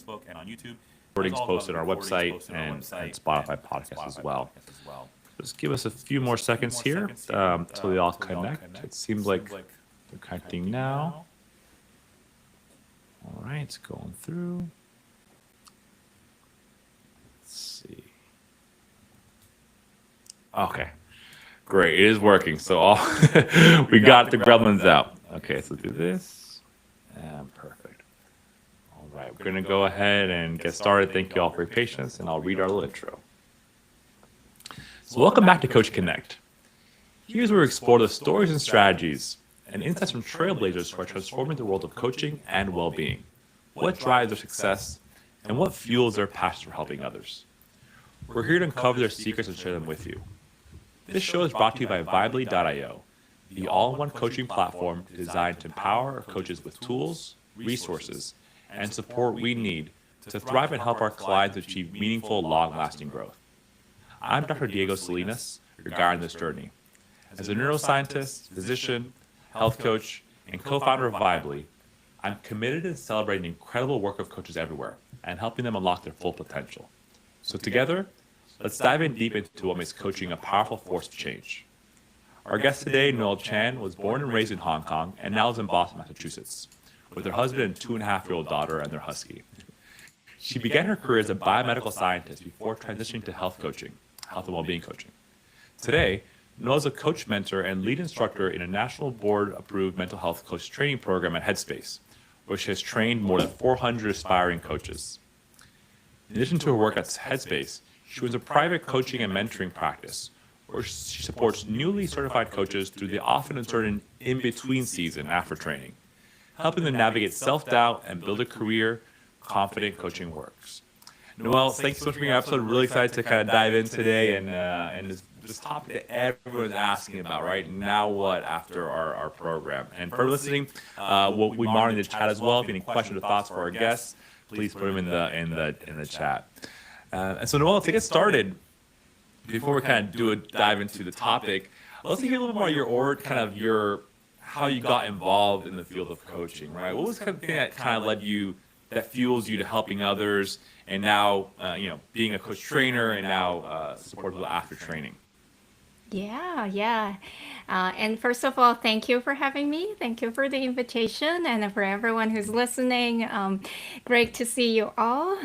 Recordings posted on our website and Spotify podcast as well. Just give us a few more seconds here until they all connect. It seems like they're connecting now. All right, it's going through. Let's see. Okay, great. It is working. So we got the gremlins out. Okay, so do this. And perfect. All right, we're going to go ahead and get started. Thank you all for your patience, and I'll read our little intro. So welcome back to Coach Connect. Here's where we explore the stories and strategies and insights from trailblazers who are transforming the world of coaching and well-being. What drives their success, and what fuels their passion for helping others. We're here to uncover their secrets and share them with you. This show is brought to you by Vibely.io, the all-in-one coaching platform designed to empower our coaches with tools, resources, and support we need to thrive and help our clients achieve meaningful, long-lasting growth. I'm Dr. Diego Salinas, your guide on this journey. As a neuroscientist, physician, health coach, and co-founder of Vibely, I'm committed to celebrating the incredible work of coaches everywhere and helping them unlock their full potential. So together, let's dive in deep into what makes coaching a powerful force of change. Our guest today, Noel Chan, was born and raised in Hong Kong and now lives in Boston, Massachusetts, with her husband and 2.5-year-old daughter and their husky. She began her career as a biomedical scientist before transitioning to health coaching, health and well-being coaching. Today, Noel is a coach mentor and lead instructor in a national board-approved mental health coach training program at Headspace, which has trained more than 400 aspiring coaches. In addition to her work at Headspace, she runs a private coaching and mentoring practice, where she supports newly certified coaches through the often uncertain in-between season after training, helping them navigate self-doubt and build a career confident coaching works. Noel, thanks so much for being on the episode. Really excited to kind of dive in today and this topic that everyone's asking about, right? Now what after our program? And for listening, we'll be monitoring the chat as well. If you have any questions or thoughts for our guests, please put them in the chat. And so Noel, to get started, before we kind of dive into the topic, let's hear a little more your how you got involved in the field of coaching, right? What was the kind of thing that kind of that fuels you to helping others, and now being a coach trainer, and now support people after training? Yeah. And first of all, thank you for having me. Thank you for the invitation, and for everyone who's listening. Great to see you all.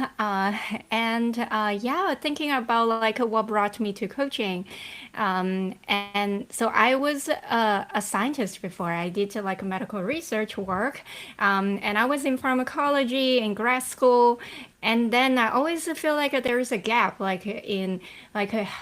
Thinking about like what brought me to coaching. And so I was a scientist before. I did like medical research work, and I was in pharmacology in grad school. And then I always feel like there is a gap, like in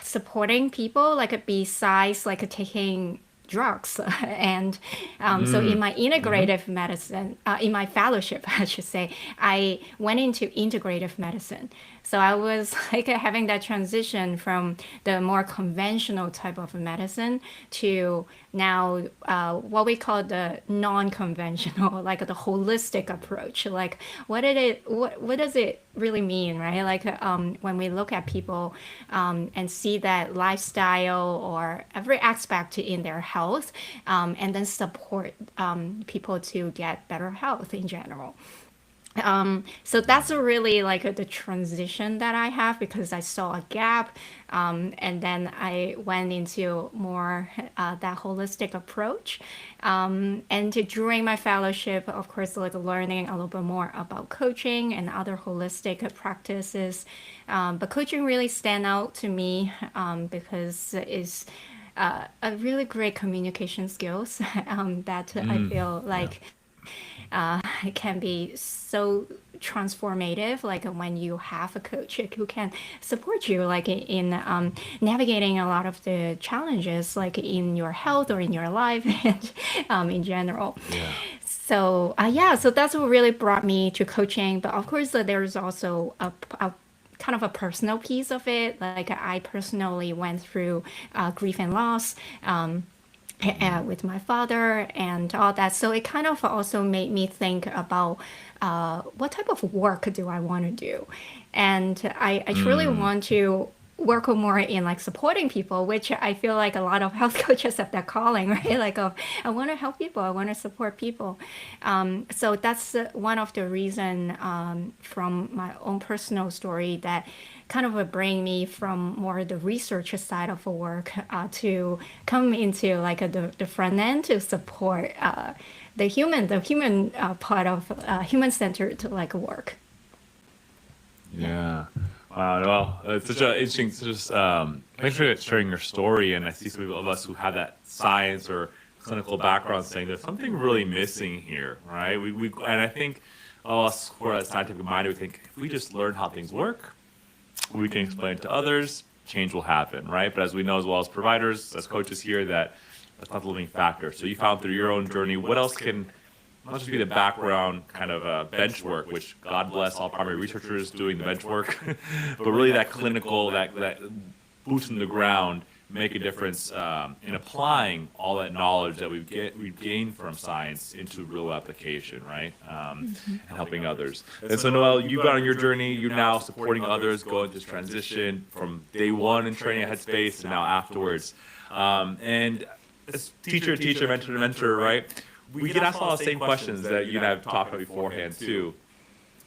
supporting people, like besides like taking drugs. And so in my integrative medicine, in my fellowship, I should say, I went into integrative medicine. So I was like having that transition from the more conventional type of medicine to now what we call the non-conventional, like the holistic approach. Like what does it really mean, right? Like when we look at people and see that lifestyle or every aspect in their health, and then support people to get better health in general. So that's really like the transition that I have because I saw a gap, and then I went into more that holistic approach. During my fellowship, of course, like learning a little bit more about coaching and other holistic practices. But coaching really stand out to me because it's a really great communication skills that I feel Yeah. like it can be so transformative like when you have a coach who can support you like in navigating a lot of the challenges like in your health or in your life and in general. Yeah. So that's what really brought me to coaching. But of course there's also a kind of a personal piece of it. Like I personally went through grief and loss, with my father and all that. So it kind of also made me think about what type of work do I want to do. And I truly want to work more in like supporting people, which I feel like a lot of health coaches have that calling, right? Like, of I want to help people, I want to support people. So that's one of the reason from my own personal story that kind of bring me from more the research side of work to come into like the front end to support the human part of human centered like work. Yeah. Wow. Well, it's such a interesting. Just thanks for sharing your story. And I see some of us who have that science or clinical background saying there's something really missing here, right? And I think all us who are scientific minded, we think if we just learn how things work, we can explain it to others, change will happen, right? But as we know as well as providers, as coaches here, that's not the limiting factor. So you found through your own journey, what else can not just be the background kind of bench work, which God bless all primary researchers doing the bench work, but really that clinical, that boots in the ground, make a difference in applying all that knowledge that we've gained from science into real application, right? And helping others. And so, Noelle, you've gone on your journey. You're now supporting others going this transition from day one in training at Headspace to now afterwards. And as teacher, mentor to mentor, right? We get asked all the same questions that you and I have talked about beforehand too.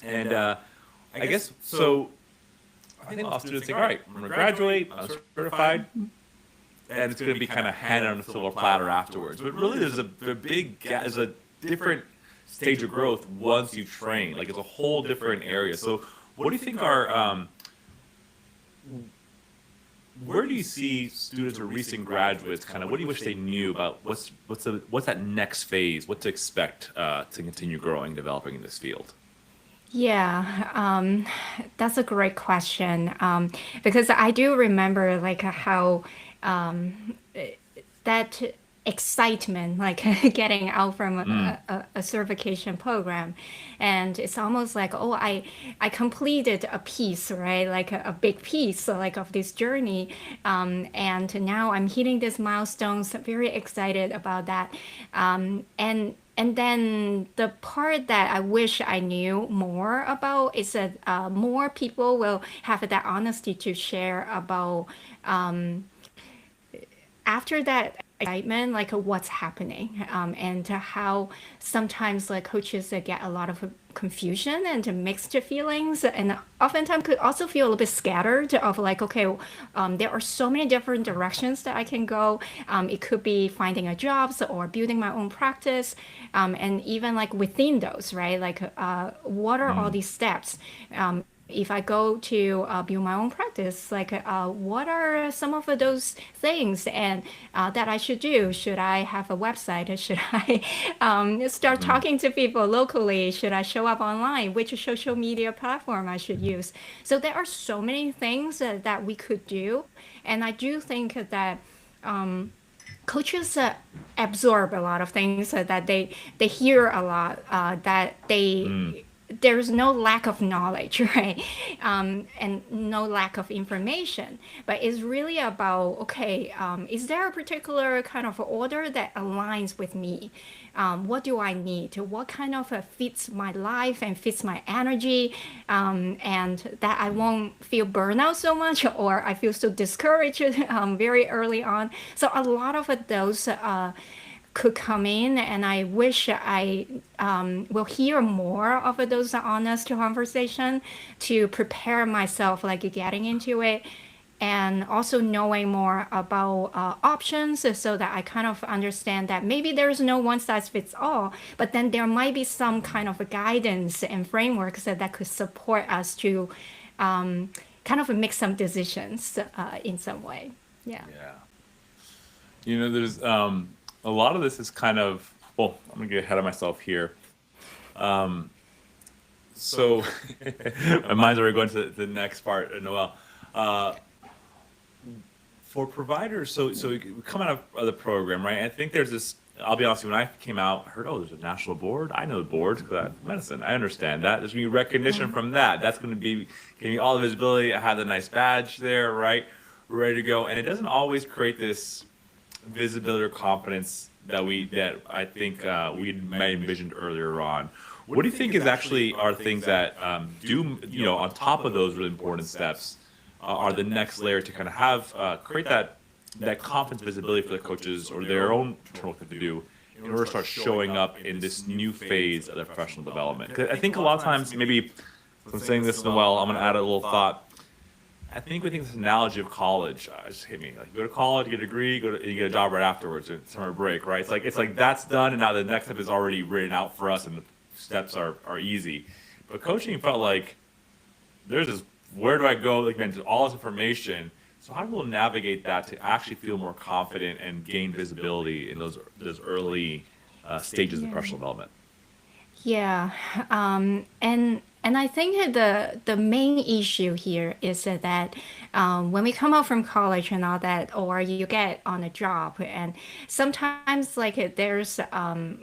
And I guess so. I think a lot of students think, all right, I'm going to graduate, I'm certified, and it's going to be kind of handed on a silver platter afterwards. But really, there's there's a different stage of growth once you've trained. Like it's a whole different area. So, what do you think are where do you see students or recent graduates kind of what do you wish they knew about what's that next phase, what to expect to continue growing, developing in this field? Yeah, that's a great question. Because I do remember like how that excitement, like getting out from a certification program, and it's almost like, oh, I completed a piece, right? Like a big piece, so like of this journey, and now I'm hitting these milestones. Very excited about that, and then the part that I wish I knew more about is that more people will have that honesty to share about after that excitement, like what's happening, and how sometimes like coaches get a lot of confusion and mixed feelings, and oftentimes could also feel a little bit scattered of like, okay, there are so many different directions that I can go. It could be finding a job or building my own practice, and even like within those, right? Like, what are all these steps? If I go to build my own practice, like what are some of those things and that I should do? Should I have a website? Should I start talking to people locally? Should I show up online? Which social media platform I should use? So there are so many things that we could do, and I do think that coaches absorb a lot of things that they hear a lot that they there's no lack of knowledge, right? And no lack of information. But it's really about, okay, is there a particular kind of order that aligns with me? What do I need? What kind of fits my life and fits my energy? And that I won't feel burnout so much or I feel so discouraged very early on. So a lot of those could come in, and I wish I will hear more of those honest conversation to prepare myself, like getting into it, and also knowing more about options so that I kind of understand that maybe there's no one size fits all, but then there might be some kind of a guidance and frameworks that could support us to kind of make some decisions in some way. Yeah. Yeah. There's a lot of this is kind of, well, I'm gonna get ahead of myself here. So my mind's already going to the next part, Noelle. For providers, so we come out of the program, right? I think there's this. I'll be honest with you, when I came out, I heard, oh, there's a national board. I know the boards because I medicine. I understand that. There's going to be recognition from that. That's going to be giving you all the visibility. I have the nice badge there, right? Ready to go. And it doesn't always create this visibility or confidence that I think we might have envisioned earlier on. What do you think is actually are things that do, on top of those really important steps, are the next layer to kind of have create that confidence visibility for the coaches or their own internal work to do in order to start showing up in this new phase of their professional development. 'Cause I think a lot of times, maybe if I'm saying this in well, I'm going to add a little thought. I think we think this analogy of college just hit me. Like, you go to college, you get a degree, you get a job right afterwards, it's summer break, right? It's like that's done, and now the next step is already written out for us, and the steps are easy. But coaching felt like there's this, where do I go? Like, man, all this information. So how do people navigate that to actually feel more confident and gain visibility in those early stages of Yeah. professional development? Yeah, and I think that the main issue here is that when we come out from college and all that, or you get on a job, and sometimes like there's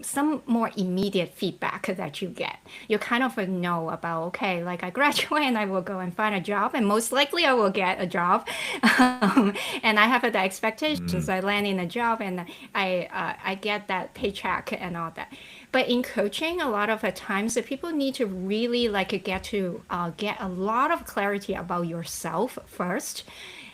some more immediate feedback that you get. You kind of know about, okay, like I graduate and I will go and find a job, and most likely I will get a job, and I have the expectations. I land in a job and I get that paycheck and all that. But in coaching, a lot of the times, the people need to really like get a lot of clarity about yourself first,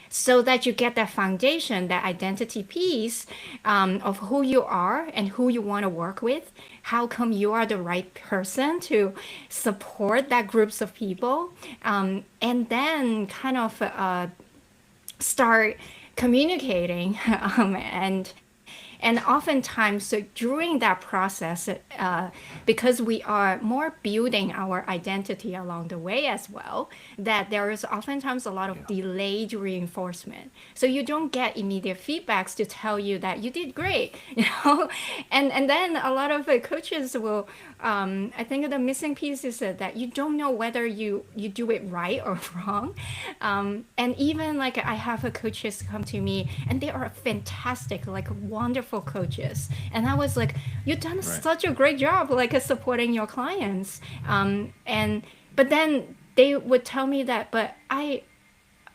so that you get that foundation, that identity piece of who you are and who you want to work with. How come you are the right person to support that groups of people, and then kind of start communicating and oftentimes, so during that process, because we are more building our identity along the way as well, that there is oftentimes a lot of delayed reinforcement. So you don't get immediate feedbacks to tell you that you did great, you know? And then a lot of coaches will, I think the missing piece is that you don't know whether you do it right or wrong. And even like I have coaches come to me and they are fantastic, like wonderful coaches. And I was like, you've done Right. such a great job, like supporting your clients. But then they would tell me that, but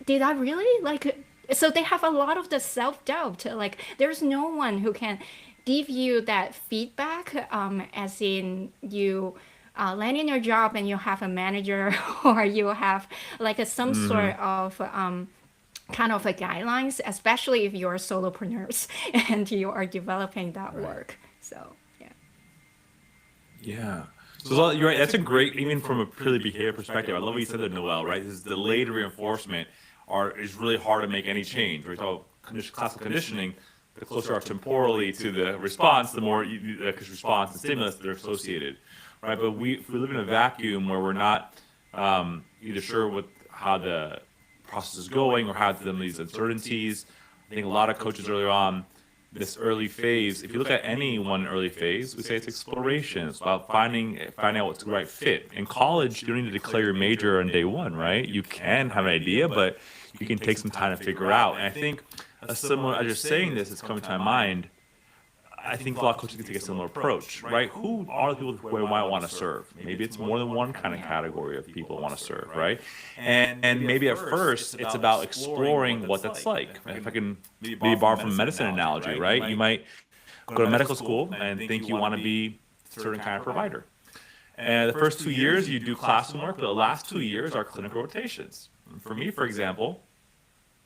did I really like, so they have a lot of the self-doubt. Like there's no one who can give you that feedback, as in you land in your job and you have a manager or you have like some Hmm. sort of kind of a guidelines, especially if you're solopreneurs and you are developing that Right. work. So yeah. Yeah. So you're right. That's a great, even from a purely behavior perspective. I love what you said there, Noel. Right? This delayed reinforcement is really hard to make any change. We talk about classical conditioning. The closer you are temporally to the response, the more because response and stimulus that are associated, right? But if we live in a vacuum where we're not either sure what how the process is going or how to them these uncertainties. I think a lot of coaches earlier on this early phase, if you look at any one early phase, we say it's exploration. It's about finding out what's the right fit. In college, you don't need to declare your major on day one, right? You can have an idea, but you can take some time to figure out. And I think a similar, as you're saying this, it's coming to my mind. I think a lot of coaches can take a similar approach, right? Who are the people who I might want to serve? Maybe it's more than one kind of category of people I want to serve, right? And maybe at first it's about exploring what that's like. If I can maybe borrow from a medicine analogy, right? You might go to medical school and think you want to be a certain kind of provider. And the first 2 years you do classroom work, but the last 2 years are clinical rotations. For me, for example,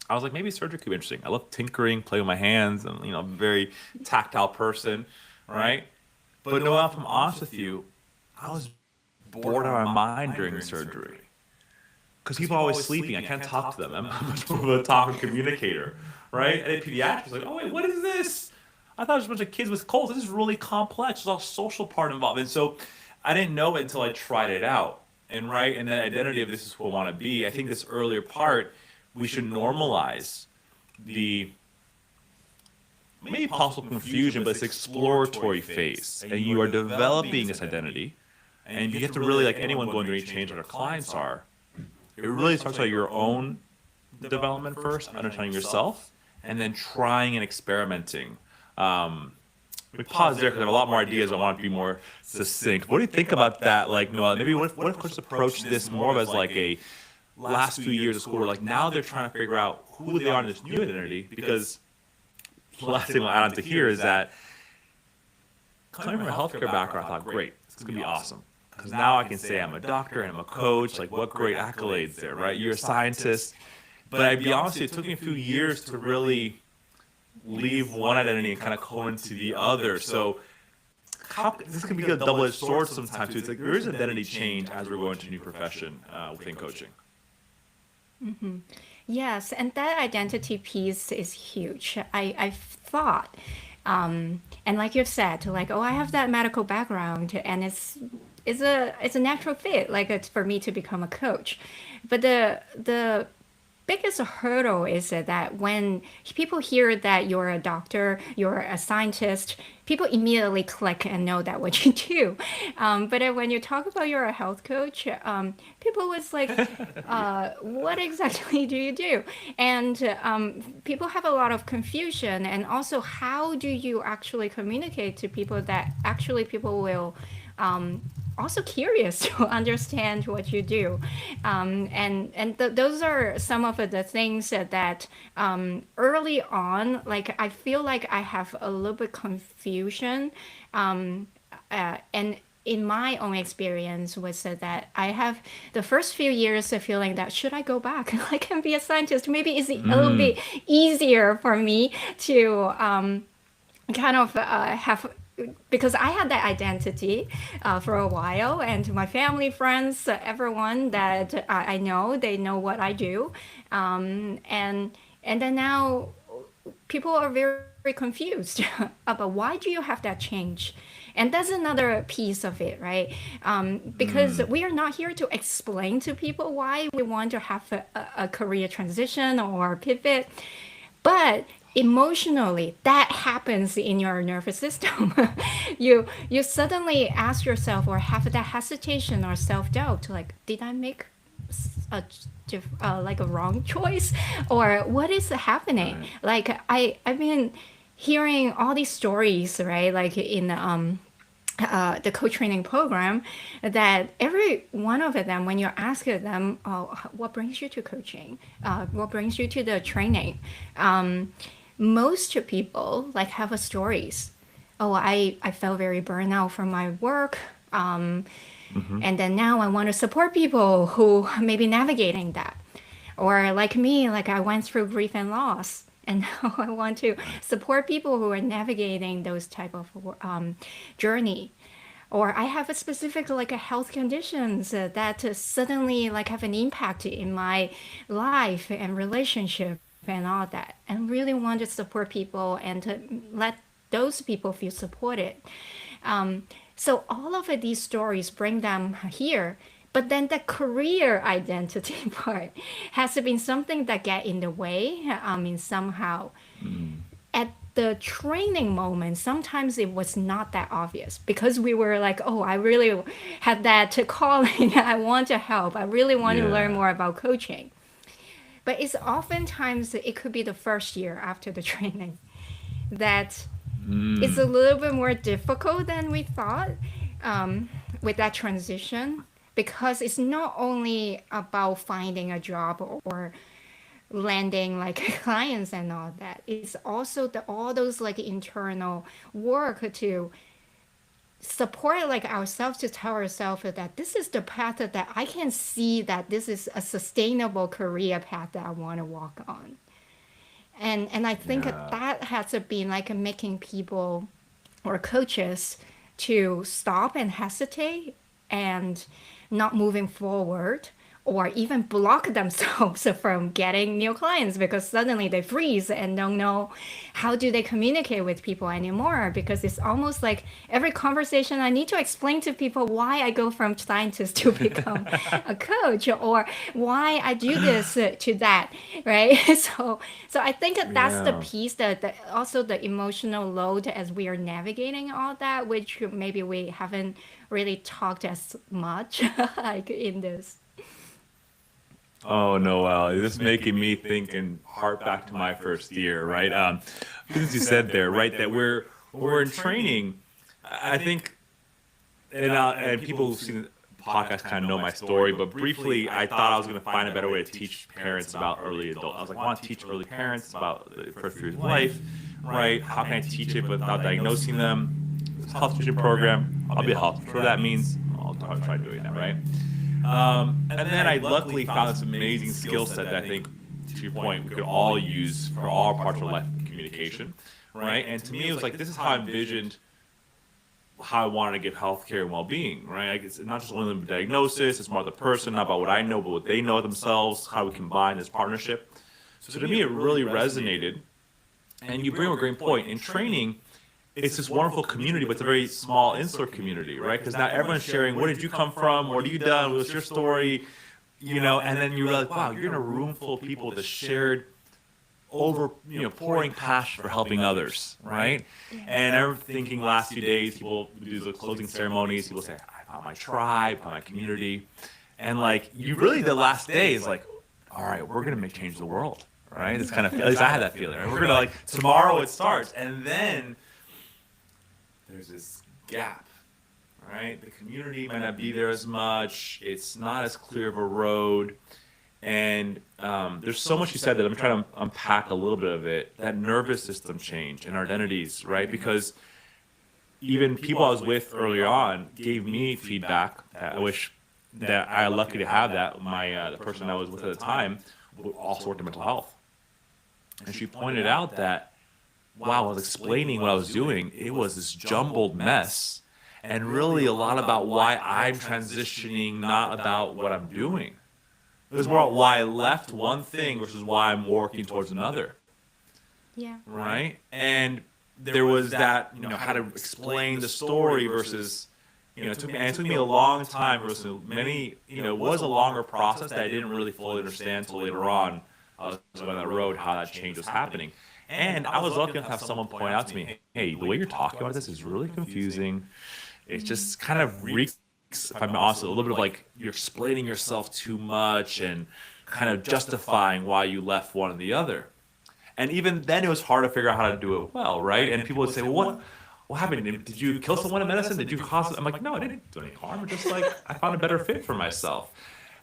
I was like, maybe surgery could be interesting. I love tinkering, playing with my hands, and I'm a very tactile person, right? But no, if I'm honest with you, I was bored out of my mind during surgery because people are always sleeping. I can't talk to them. I'm much more of a talking communicator, right? And in pediatrics, like, oh wait, what is this? I thought it was a bunch of kids with colds. This is really complex. There's a social part involved, and so I didn't know it until I tried it out. And right, and the identity of this is who I want to be. I think this earlier part we should normalize the maybe possible confusion, but it's exploratory phase, and you are developing this identity, and you get to really like anyone going through any change, what our clients are. It really starts about your own development first, understanding yourself, and then trying and experimenting. We pause there because I have a lot more ideas. I want to be more succinct. What do you think about that? Like, Noel, maybe what if coaches approach this more of as like a last few years of school, like now they're trying to figure out who they are in this new identity. Because the last thing I'll add on to here is that coming from a healthcare background, I thought, great, it's gonna be awesome. Because now I can say I'm a doctor and I'm a coach. Like, what great accolades there, right? You're a scientist. But I'd be honest, with you, it took me a few years to really leave one identity and kind of go into the other. So how this can be a double-edged sword sometimes too. It's like there is identity change as we're going to a new profession within coaching. Yes, and that identity piece is huge. I thought, and like you said, like, oh, I have that medical background, and it's a natural fit, like it's for me to become a coach. But the biggest hurdle is that when people hear that you're a doctor, you're a scientist, people immediately click and know that what you do. But when you talk about you're a health coach, people was like, what exactly do you do? And people have a lot of confusion. And also, how do you actually communicate to people that actually people will also curious to understand what you do. Those are some of the things that early on, like I feel like I have a little bit confusion. And in my own experience was that I have the first few years of feeling that should I go back? I can be a scientist. Maybe it's a little bit easier for me to kind of have because I had that identity for a while, and my family, friends, everyone that I know, they know what I do, and then now people are very, very confused about why do you have that change, and that's another piece of it, right? Because we are not here to explain to people why we want to have a career transition or pivot, but emotionally that happens in your nervous system. You suddenly ask yourself or have that hesitation or self-doubt, like, did I make a like a wrong choice, or what is happening? Right. Like I've been hearing all these stories, right, like in the co-training program, that every one of them, when you ask them, oh, what brings you to coaching, what brings you to the training, most people like have a stories. Oh, I felt very burned out from my work, and then now I want to support people who may be navigating that, or like me, like I went through grief and loss, and now I want to support people who are navigating those type of journey. Or I have a specific like a health conditions that suddenly like have an impact in my life and relationship and all that, and really want to support people and to let those people feel supported. So all of these stories bring them here, but then the career identity part has been something that get in the way. I mean, somehow at the training moment, sometimes it was not that obvious because we were like, oh, I really had that calling. I want to help. I really want to learn Yeah. more about coaching. But it's oftentimes it could be the first year after the training that it's a little bit more difficult than we thought, with that transition, because it's not only about finding a job or landing like clients and all that. It's also all those like internal work to support like ourselves, to tell ourselves that this is the path that I can see that this is a sustainable career path that I want to walk on. And I think Yeah. that has been like making people or coaches to stop and hesitate and not moving forward, or even block themselves from getting new clients because suddenly they freeze and don't know how do they communicate with people anymore, because it's almost like every conversation I need to explain to people why I go from scientist to become a coach, or why I do this to that, right? So I think that that's the Yeah. piece that also the emotional load as we are navigating all that, which maybe we haven't really talked as much like in this. Oh no, this is making me think and hark back to my first year, right? Things you said there, right? That we're in training. I think, and people who've seen the podcast kind of know my story, but briefly, I thought I was going to find a better way to teach parents about early adult. I was like, I want to teach early parents about the first few years of life, right? How can I teach it without diagnosing them? It's a health teaching program. I'll be a health. Whatever that means, I'll try doing that, right? And then I luckily found this amazing skill set that I think to your point, we could all use for all parts of life communication, right? And to me, it was like, this is how I envisioned how I wanted to give healthcare and well-being, right? Like, it's not just only the diagnosis, it's more the person, not about what I know, but what they know themselves, how we combine this partnership. So to me, it really resonated. And you bring up a great point. In training, it's this wonderful community, but it's a very small, insular community, right? Because now everyone's sharing, where did you come from? What have you done? What's your story? You know, and then you realize, wow, you're in a room full of people that shared pouring passion for helping others, right? And I'm thinking last few days, people do the closing ceremonies, people say, I found my tribe, found my community. And like, you really, the last day is like, all right, we're going to make change the world, right? It's kind of, at least I had that feeling, right? We're going to like, tomorrow it starts. And then there's this gap, right? The community might not be there as much. It's not as clear of a road. And there's so much you said that I'm trying to unpack a little bit of it. That nervous system change and our identities, right? Because even people I was with earlier on gave me feedback that I wish that I was lucky to have that. My the person I was with at the time also worked in mental health. And she pointed out that while I was explaining what I was doing, it was this jumbled mess. And really a lot about why I'm transitioning, not about what I'm doing. It was more why I left one thing versus why I'm working towards another. Yeah. Right? And there was that, how to explain the story versus, it took me a long time versus many, it was a longer process that I didn't really fully understand until later on. I was on that road, how that change was happening. And I was lucky enough to have someone point out to me, hey, the way you're talking about this is really confusing. It just kind of reeks, if I'm honest, a little bit of like you're explaining yourself too much and kind of justifying why you left one and the other. And even then it was hard to figure out how to do it well, right? And people would say, well, what happened? Did you kill someone in medicine? Did you cause it? I'm like, no, I didn't do any harm. Just like I found a better fit for myself.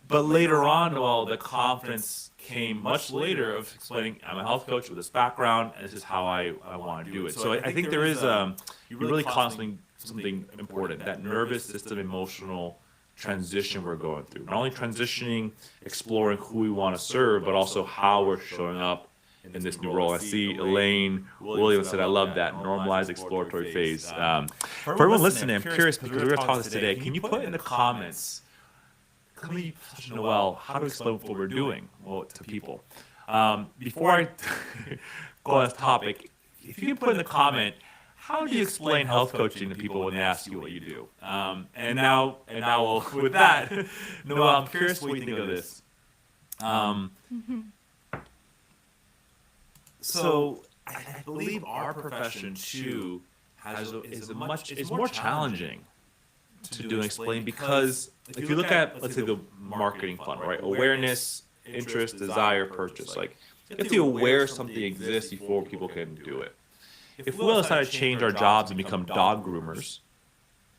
But later on, well, the confidence came much later of explaining, I'm a health coach with this background, and this is how I want to do it. So I think there is, you really caught something important, that nervous system emotional transition we're going through. Not only transitioning, exploring who we want to serve, but also how we're showing up in this new role. I see Elaine Williams said, I love that, normalized exploratory phase. For everyone listening, I'm curious, because we're going to talk this today, can you put in the comments, Noel, how to explain what we're doing to people? Before I go on this topic, if you can put in the comment, how do you explain health coaching to people when they ask you what you do? And now with that, Noel, I'm curious what you think of this. So I believe our profession too is more challenging to do and explain, because if you look at, let's say, the marketing funnel, right? Awareness, interest, desire, purchase. Like, you have to be aware something exists before people can do it. If we decide to change our jobs and become dog groomers,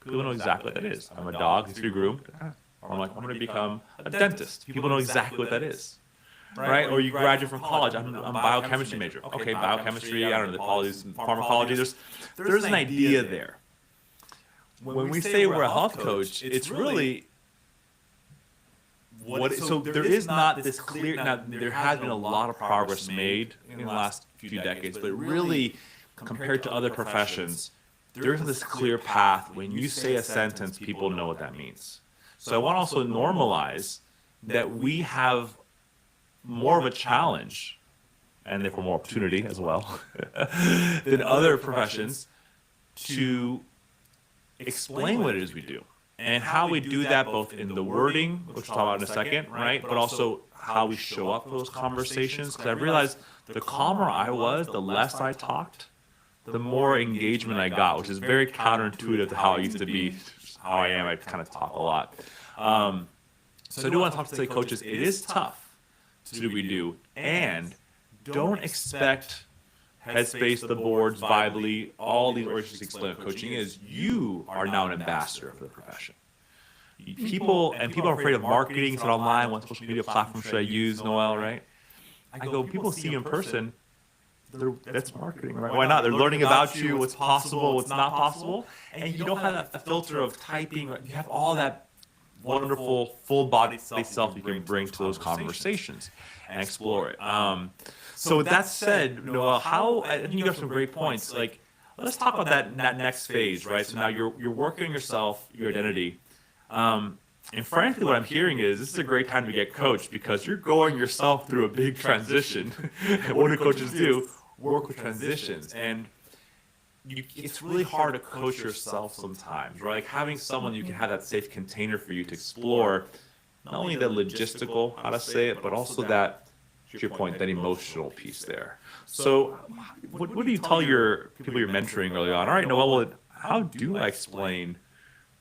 people know exactly what that is. I'm a dog, needs to be groomed. Or I'm going to become a dentist. People know exactly what that is. Right? Or you graduate from college. I'm a biochemistry major. Okay, biochemistry, I don't know, the policies, pharmacology. There's an idea there. When we say we're a health coach, it's really so there is not this clear. Now there has been a lot of progress made in the last few decades, but really, compared to other professions, there isn't this clear path. When you say a sentence, people know what that means. So I want to also normalize that we have more of a challenge, and therefore more opportunity as well, than other professions to explain what it is we do. And how we do that both in the wording, which we'll talk about in a second, right? But also how we show up for those conversations. Because I realized the calmer I was, the less I talked, the more engagement I got, which is very counterintuitive to how I used to be, how I am. I kind of talk a lot. So I do want to talk to the coaches. It is tough to do what we do. And don't expect Headspace, the boards, Vibely, all these organizations explain what coaching is. You are now an ambassador for the profession. People are afraid of marketing. It's online. What social media platform should I use, Noel, right? I go, people see you in person. That's marketing, right? Why not? They're learning about you, what's possible, what's not possible. And you don't have that filter of typing. You have all that wonderful full body self you can bring to those conversations and explore it. So with that said, Noel, how I think you have some great points. Like, let's talk about that next phase, right? So now you're working on yourself, your identity. And frankly, what I'm hearing is this is a great time to get coached because you're going yourself through a big transition. And what do coaches do? Work with transitions. And it's really hard to coach yourself sometimes, right? Like having someone you can have that safe container for you to explore not only the logistical, how to say it, but also that, to your point, that emotional piece there. So, what do you tell your people you're mentoring early on? All right, Noel, well, how do I explain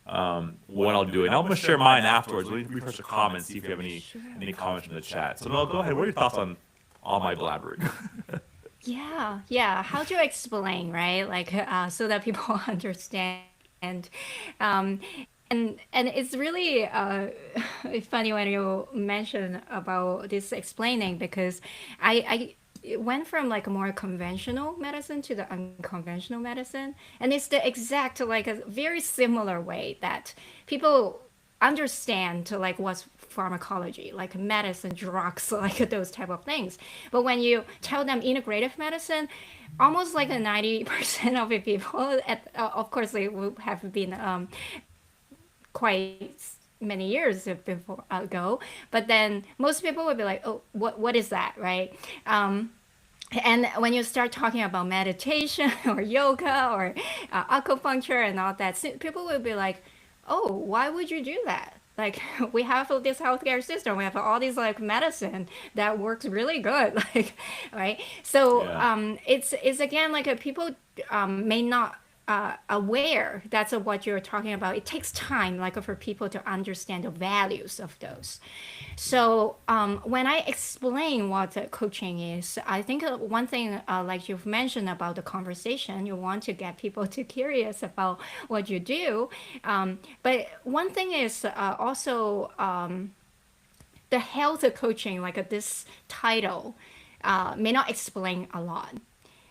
what I'll do? And I'm going to share mine afterwards. We refresh the comments, see if you have any comments in the chat. So, Noel, go ahead. What are your thoughts on all my blabbering? Yeah, yeah. How to explain, right? Like, so that people understand. Um, and it's really funny when you mention about this explaining because I went from like a more conventional medicine to the unconventional medicine, and it's the exact like a very similar way that people understand to like what's pharmacology, like medicine, drugs, like those type of things. But when you tell them integrative medicine, almost like a 90% of the people, of course, they will have been quite many years before ago, but then most people would be like, oh, what is that, right? And when you start talking about meditation or yoga or acupuncture and all that, people will be like, "Oh, why would you do that? Like, we have this healthcare system, we have all these like medicine that works really good, like, right?" So Yeah. it's again like people may not aware that's what you're talking about. It takes time, like for people to understand the values of those. So when I explain what coaching is, I think one thing, like you've mentioned about the conversation, you want to get people to curious about what you do. But one thing is also the health coaching, like this title, may not explain a lot.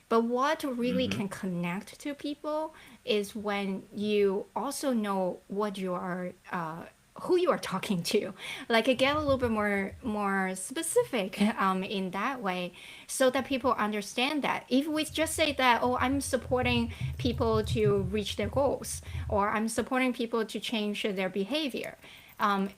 But what really Mm-hmm. can connect to people is when you also know what you are, who you are talking to. Like get a little bit more specific in that way, so that people understand that. If we just say that, oh, I'm supporting people to reach their goals, or I'm supporting people to change their behavior,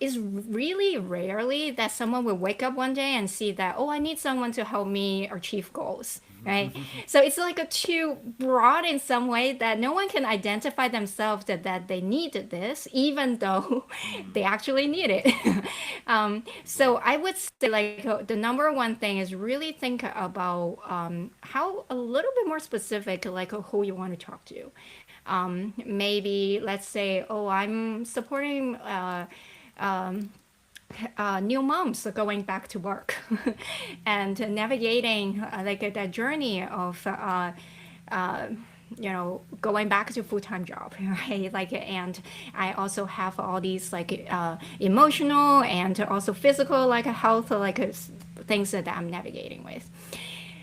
it's really rarely that someone will wake up one day and see that, oh, I need someone to help me achieve goals, right? So it's like a too broad in some way that no one can identify themselves that they need this, even though they actually need it. So I would say like the number one thing is really think about how a little bit more specific, like who you want to talk to. Maybe let's say, oh, I'm supporting new moms going back to work and navigating like that journey of going back to full-time job, right? Like, and I also have all these like emotional and also physical like health like things that I'm navigating with.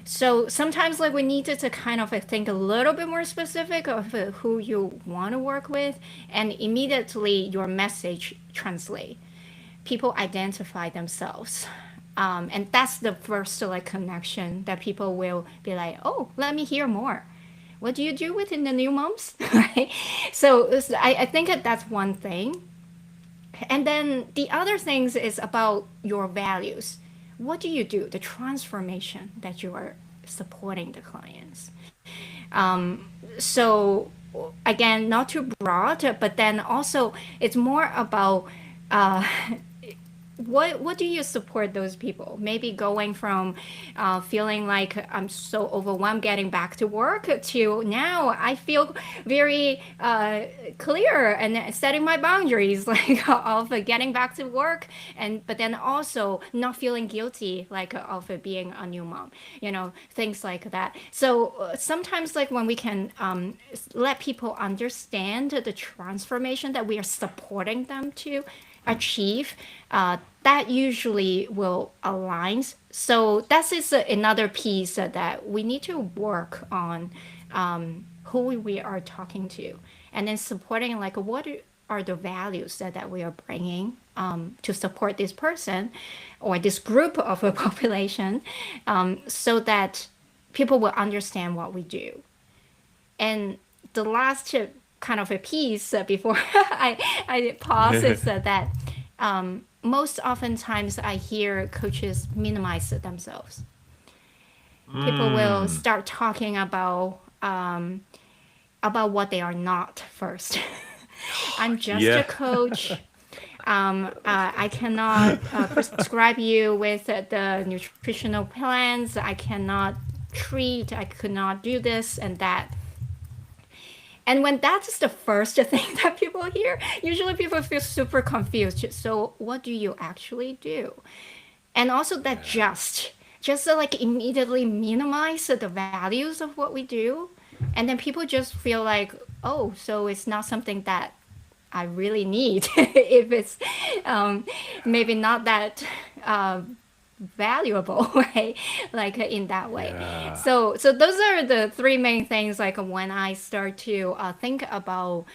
So sometimes like we needed to kind of think a little bit more specific of who you want to work with, and immediately your message translate. People identify themselves. And that's the first like connection that people will be like, oh, let me hear more. What do you do within the new moms? Right? So I think that that's one thing. And then the other things is about your values. What do you do? The transformation that you are supporting the clients. So again, not too broad, but then also it's more about what do you support those people? Maybe going from feeling like I'm so overwhelmed getting back to work to now I feel very clear and setting my boundaries like of getting back to work, and but then also not feeling guilty like of being a new mom, things like that. So sometimes like when we can let people understand the transformation that we are supporting them to achieve, that usually will align. So that is another piece that we need to work on, who we are talking to, and then supporting like are the values that we are bringing to support this person or this group of a population, so that people will understand what we do. And the last kind of a piece before I pause is that most oftentimes I hear coaches minimize themselves. People will start talking about what they are not first. I'm just Yeah. a coach. I cannot prescribe you with the nutritional plans. I cannot treat. I could not do this and that. And when that's the first thing that people hear, usually people feel super confused. So, what do you actually do? And also that just to like immediately minimize the values of what we do, and then people just feel like, oh, so it's not something that I really need if it's maybe not that valuable, right? Like in that way. Yeah. So those are the three main things. Like when I start to think about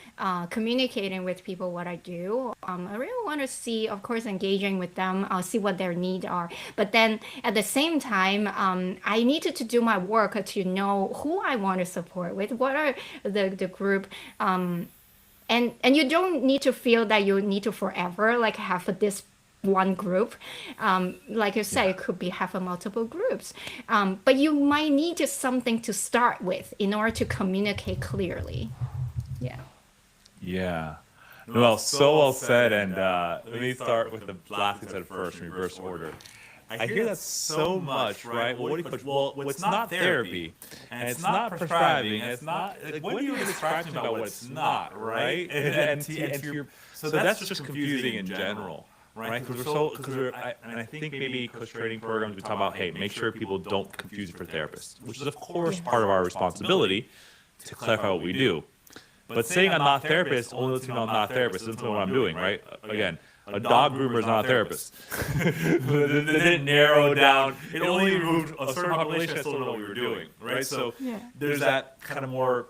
communicating with people, what I do, I really want to see, of course, engaging with them, see what their needs are. But then at the same time, I needed to do my work to know who I want to support with, what are the group. And you don't need to feel that you need to forever like have this one group. Like you said, it could be have a multiple groups. But you might need just something to start with in order to communicate clearly. Yeah. Yeah. Well, so well said. And let me start with the last thing said first in reverse order. I hear that so much, right? Well, what do you coach? Well, it's not therapy, and it's not prescribing, and it's not like what do you describe to me about what it's not, right? So that's just confusing in general, right? And I think maybe coach training programs we talk about, hey, make sure people don't confuse you for therapists, which is of course part of our responsibility to clarify what we do. But saying I'm not a therapist only lets me know I'm not a therapist doesn't tell me what I'm doing, right? Again, a dog groomer is not a therapist. It didn't narrow down. It only removed a certain population that still know what we were doing, right? So there's that kind of more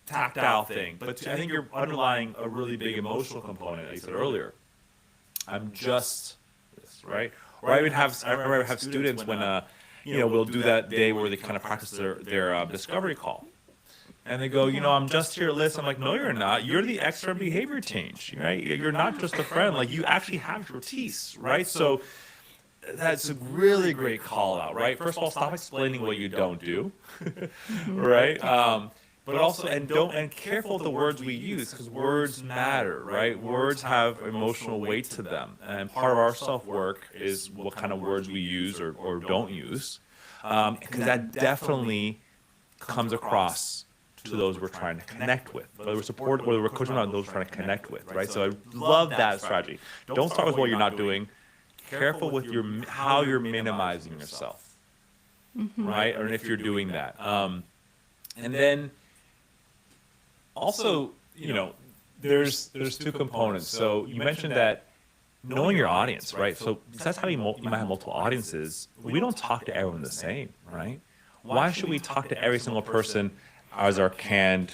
tactile thing. But I think you're underlying a really big emotional component, like you said earlier. I'm just this, right? Or I remember I have students when we'll do that day where they kind of practice their discovery call. And they go, I'm just here to listen. I'm like, no, you're not. You're the extra behavior change, right? You're not just a friend. Like, you actually have expertise, right? So that's a really great call out, right? First of all, stop explaining what you don't do, right? But also, and careful with the words we use, because words matter, right? Words have emotional weight to them. And part of our self-work is what kind of words we use or don't use, because that definitely comes across to those we're trying to connect with, whether we're supporting, whether we're coaching on those we're trying to connect with, right? So I love that strategy. Don't start with what you're not doing. Careful with how you're minimizing yourself, right? Or if you're doing that. And then also, there's two components. So you mentioned that knowing your audience, right? So besides having you might have multiple audiences, we don't talk to everyone the same, right? Why should we talk to every single person as our canned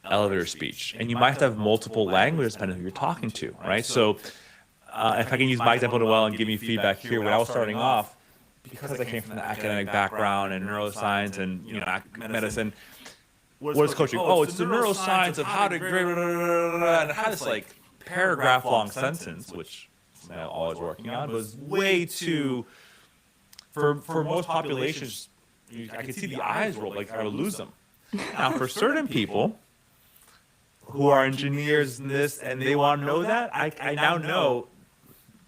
elevator speech? And you might have to have multiple languages depending on who you're talking to, right? So if I can use my example as well and give you feedback here, when I was starting off, because I came from the academic background and neuroscience and medicine, what is coaching? Oh, it's the neuroscience of how to grade, and I had this like paragraph long sentence, which I'm always working on, was way too, for most populations, I could see the eyes roll, like I would lose them. Now, for certain people who are engineers in this and they want to know that, I now know,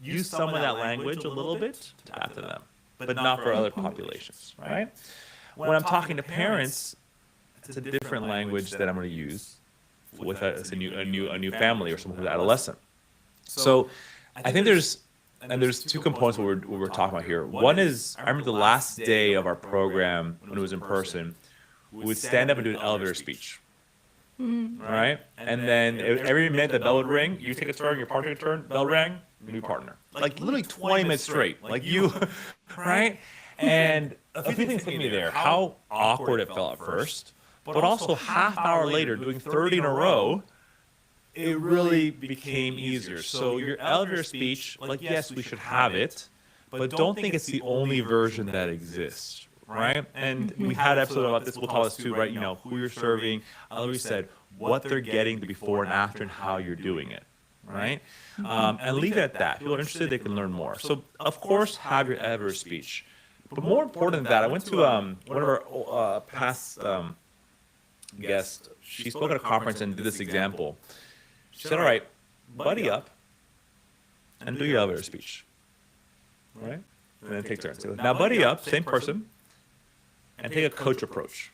use some of that language a little bit to tap to them, but not for other populations, right? When I'm talking to parents, it's a different language that I'm going to use with a new family or someone who's adolescent. So I think there's two components what we're talking about here. One is, I remember the last day of our program when it was in person, we would stand up and do an elevator speech, right? And then every minute the bell would ring, you take a turn, your partner take a turn, bell rang, new partner. Like literally 20 minutes straight, like you, right? And a few things hit me there. How awkward it felt at first, but also half hour later, doing 30 in a row, it really became easier. So your elevator speech, like, yes, we should have it, but don't think it's the only version that exists, right? And we had an episode about this. We'll tell us too, right? You know, who you're serving. I always said what they're getting, the before and after, and how you're doing it, right? And leave it at that. If people are interested, they can learn more. So, of course, have your elevator speech. But more important than that, I went to one of our past guests. She spoke at a conference and did this example. She said, all right, buddy up and do your elevator speech, right? And then take turns. So, now buddy up, same person, and take a coach approach.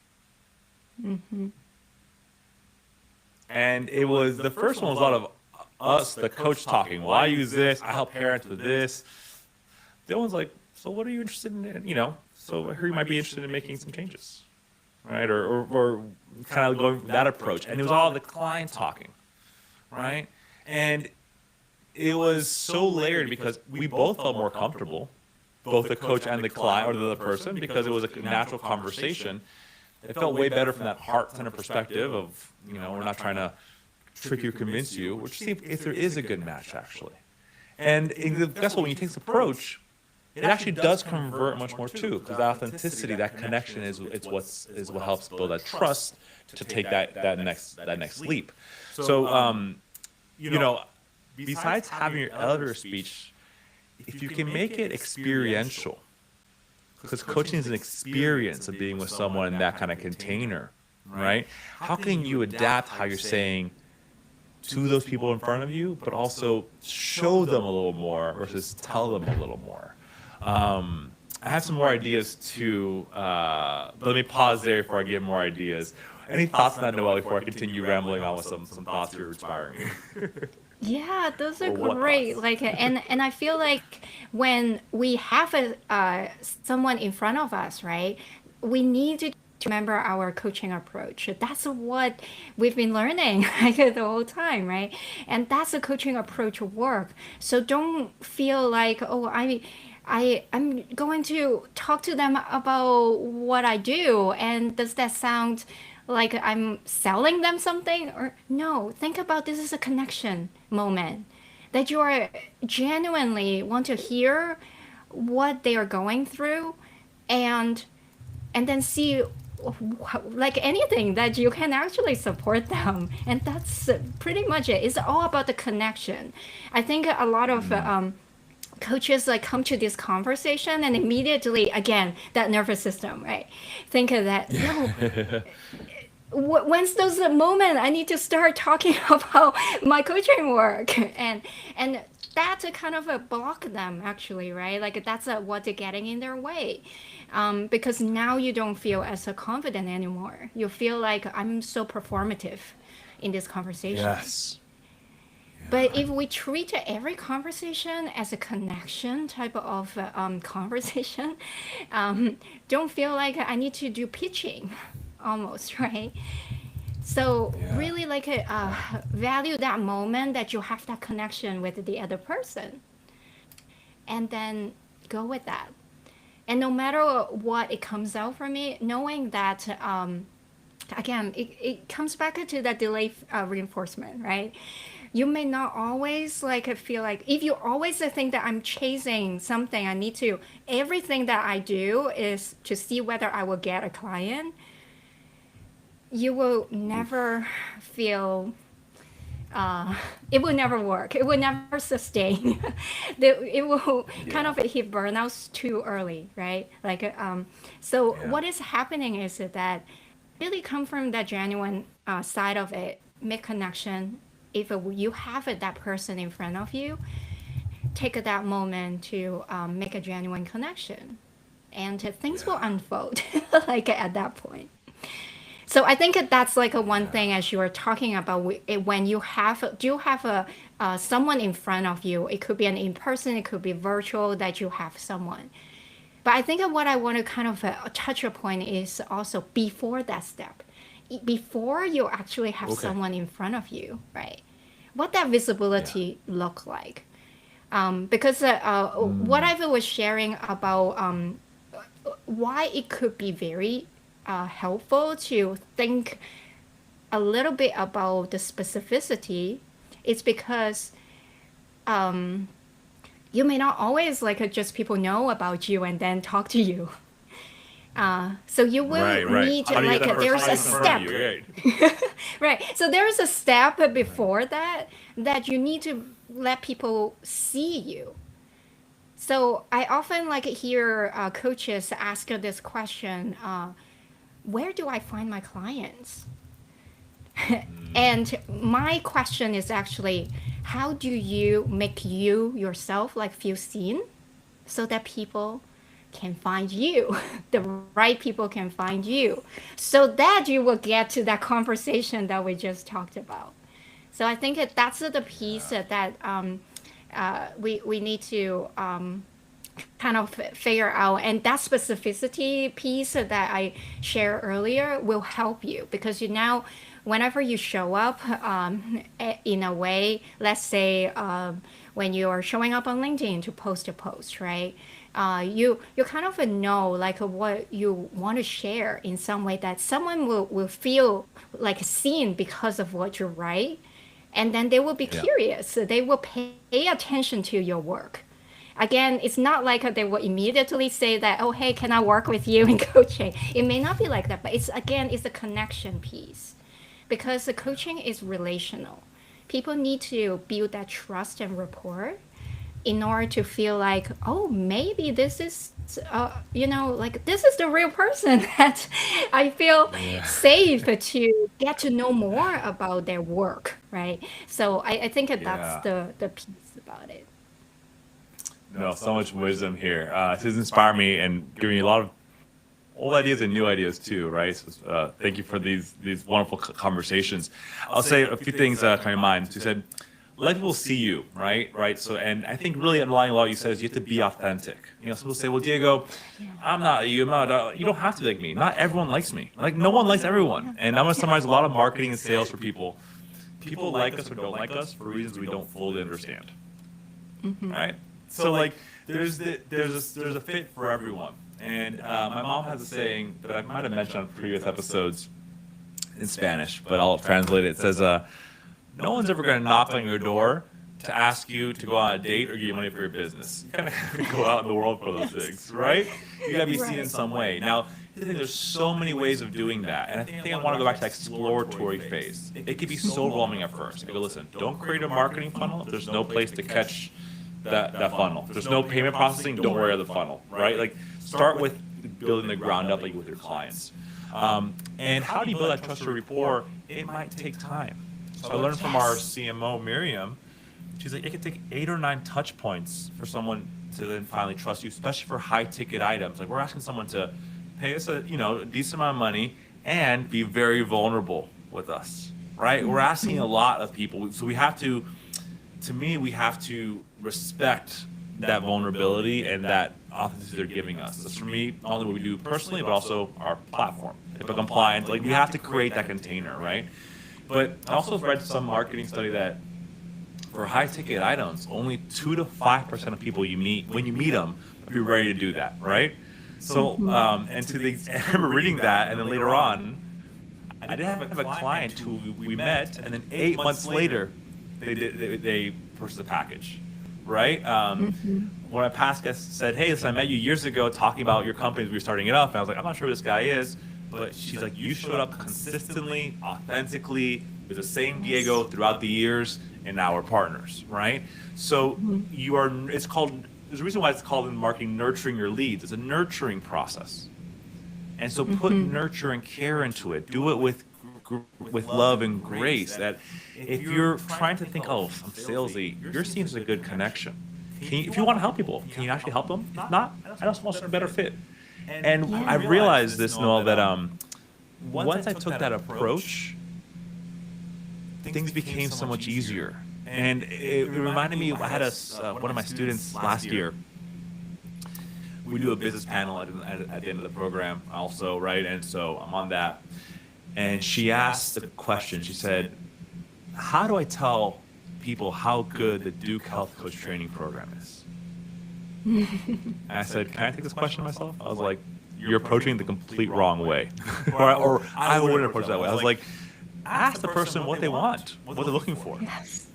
And it was, the first one was a lot of us, the coach talking. Well, I use this, I help parents with this. The other one's like, so what are you interested in, you know? So I heard you might be interested in making some changes, right? Or kind of going that approach. And it was all the client talking, right? And it was so layered because we both felt more comfortable, both the coach and the client or the other person, because it was a natural conversation. It felt way better from that heart-centered perspective of, you know, we're not trying to trick you, convince you. We're just seeing if there is a good match, actually. And guess what? When you take this approach, it actually does convert much more too, because that authenticity, that connection is what helps build that trust to take that next leap. So, you know, besides having your elevator speech, if you can make it experiential, because coaching is an experience of being with someone in that kind of container, right? How can you adapt how you're saying to those people in front of you, but also show them a little more versus tell them a little more? I have some more ideas too, but let me pause there before I give more ideas. Any thoughts on that, Noelle, before I continue rambling on with some thoughts you're inspiring me? Yeah, those are Or what great. thoughts? Like, and I feel like when we have someone in front of us, right? We need to remember our coaching approach. That's what we've been learning like the whole time, right? And that's a coaching approach work. So don't feel like, oh, I'm going to talk to them about what I do, and does that sound like I'm selling them something? Or no, think about this as a connection moment that you are genuinely want to hear what they are going through, and then see like anything that you can actually support them. And that's pretty much it. It's all about the connection. I think a lot of coaches like come to this conversation and immediately again that nervous system, right, think of that, no, when's those moment I need to start talking about my coaching work, and that to kind of block them actually, right? Like that's what they're getting in their way, because now you don't feel as confident anymore. You feel like I'm so performative in this conversation. Yes. But if we treat every conversation as a connection type of conversation, don't feel like I need to do pitching almost, right? So Yeah. really like value that moment that you have that connection with the other person, and then go with that. And no matter what it comes out for me, knowing that again, it comes back to that delay reinforcement, right? You may not always like feel like, if you always think that I'm chasing something, I need to, everything that I do is to see whether I will get a client, you will never feel it will never work. It will never sustain. It will kind of hit burnouts too early, right? Like, so Yeah. what is happening is that really come from that genuine side of it, make connection. If you have that person in front of you, take that moment to make a genuine connection, and things will unfold like at that point. So I think that's like a one thing as you were talking about when you do have a someone in front of you. It could be an in person, it could be virtual that you have someone. But I think what I want to kind of touch upon is also before that step, before you actually have Okay. someone in front of you, right? What that visibility look like? Because what I was sharing about why it could be very helpful to think a little bit about the specificity it's because you may not always like just people know about you and then talk to you. So you will Right. need to How do you like get that there's person a in front of step. you? Right. Right. So there's a step before that that you need to let people see you. So I often like hear coaches ask this question, where do I find my clients? And my question is actually, how do you make you yourself like feel seen so that people can find you, the right people can find you, so that you will get to that conversation that we just talked about. So I think that's the piece that we need to kind of figure out, and that specificity piece that I shared earlier will help you because you now whenever you show up in a way, let's say when you are showing up on LinkedIn to post a post, right? You kind of know like what you want to share in some way that someone will feel like seen because of what you write, and then they will be Yeah. curious. They will pay attention to your work. Again, it's not like they will immediately say that, oh, hey, can I work with you in coaching? It may not be like that, but it's a connection piece because the coaching is relational. People need to build that trust and rapport in order to feel like, oh, maybe this is, like this is the real person that I feel Yeah. safe to get to know more about their work, right? So I think that that's Yeah. the piece about it. No, so much wisdom here. This has inspired me and given me a lot of old ideas and new ideas too, right? So, thank you for these wonderful conversations. I'll say a few things come to mind. So you said, let people see you, right? Right. So, and I think really underlying a lot you said is you have to be authentic. You know, some people say, well, Diego, I'm not you. I'm not. You don't have to like me. Not everyone likes me. Like no one likes everyone. And I'm gonna summarize a lot of marketing and sales for people. People like us or don't like us for reasons we don't fully understand. Right? So like there's a fit for everyone. And my mom has a saying that I might have mentioned on previous episodes in Spanish, but I'll translate it. It says, "No one's ever going to knock on your door to ask you to go on a date or give you money for your business. You kind of have to go out in the world for those things, right? You got to be seen in some way." Now, I think there's so many ways of doing that, and I think I want to go back to that exploratory phase. It can be so overwhelming at first. I go, listen, don't create a marketing funnel if there's no place to catch that funnel. If there's no payment processing, don't worry about the funnel, right? Like start with building the ground up like with your clients. And how do you build that trust or rapport? It might take time. So I learned from our CMO, Miriam, she's like, it can take 8 or 9 touch points for someone to then finally trust you, especially for high ticket items. Like we're asking someone to pay us a decent amount of money and be very vulnerable with us, right? We're asking a lot of people. So we have to me, we have to respect that vulnerability and that authenticity they're giving us. That's for me, not only what we do personally, but also our platform. HIPAA compliant, like we have to create that container, right? But I also read some marketing study that for high ticket items, only 2 to 5% of people you meet, when you meet them, will be ready to do that, right? So, I remember reading that, and then later on, I did have a client who we met, and then 8 months later, they purchased a package, right? One of my past guests said, "Hey, listen, I met you years ago talking about your company as we were starting it up," and I was like, "I'm not sure who this guy is," but she's like, "You showed up consistently, authentically, with the same Diego throughout the years, and now we're partners, right?" So it's called. There's a reason why it's called in marketing nurturing your leads. It's a nurturing process. And so put nurture and care into it. Do it with love and grace. That if you're trying to think, oh, I'm salesy, your seems a good connection. If you want to help people, can you actually help them? If not, I know someone else a better fit. And I realized this, Noel, that once I took that approach, things became so much easier. And it reminded me, I had one of my students last year. We do a business panel at the end of the program also, right? And so I'm on that. And she asked the question, she said, how do I tell people how good the Duke Health Coach training program is? And I said, can I take this question myself? I was like, you're approaching it the complete wrong way. or I wouldn't approach it that way. I was like, ask the person what they want, what they're looking for. Yes.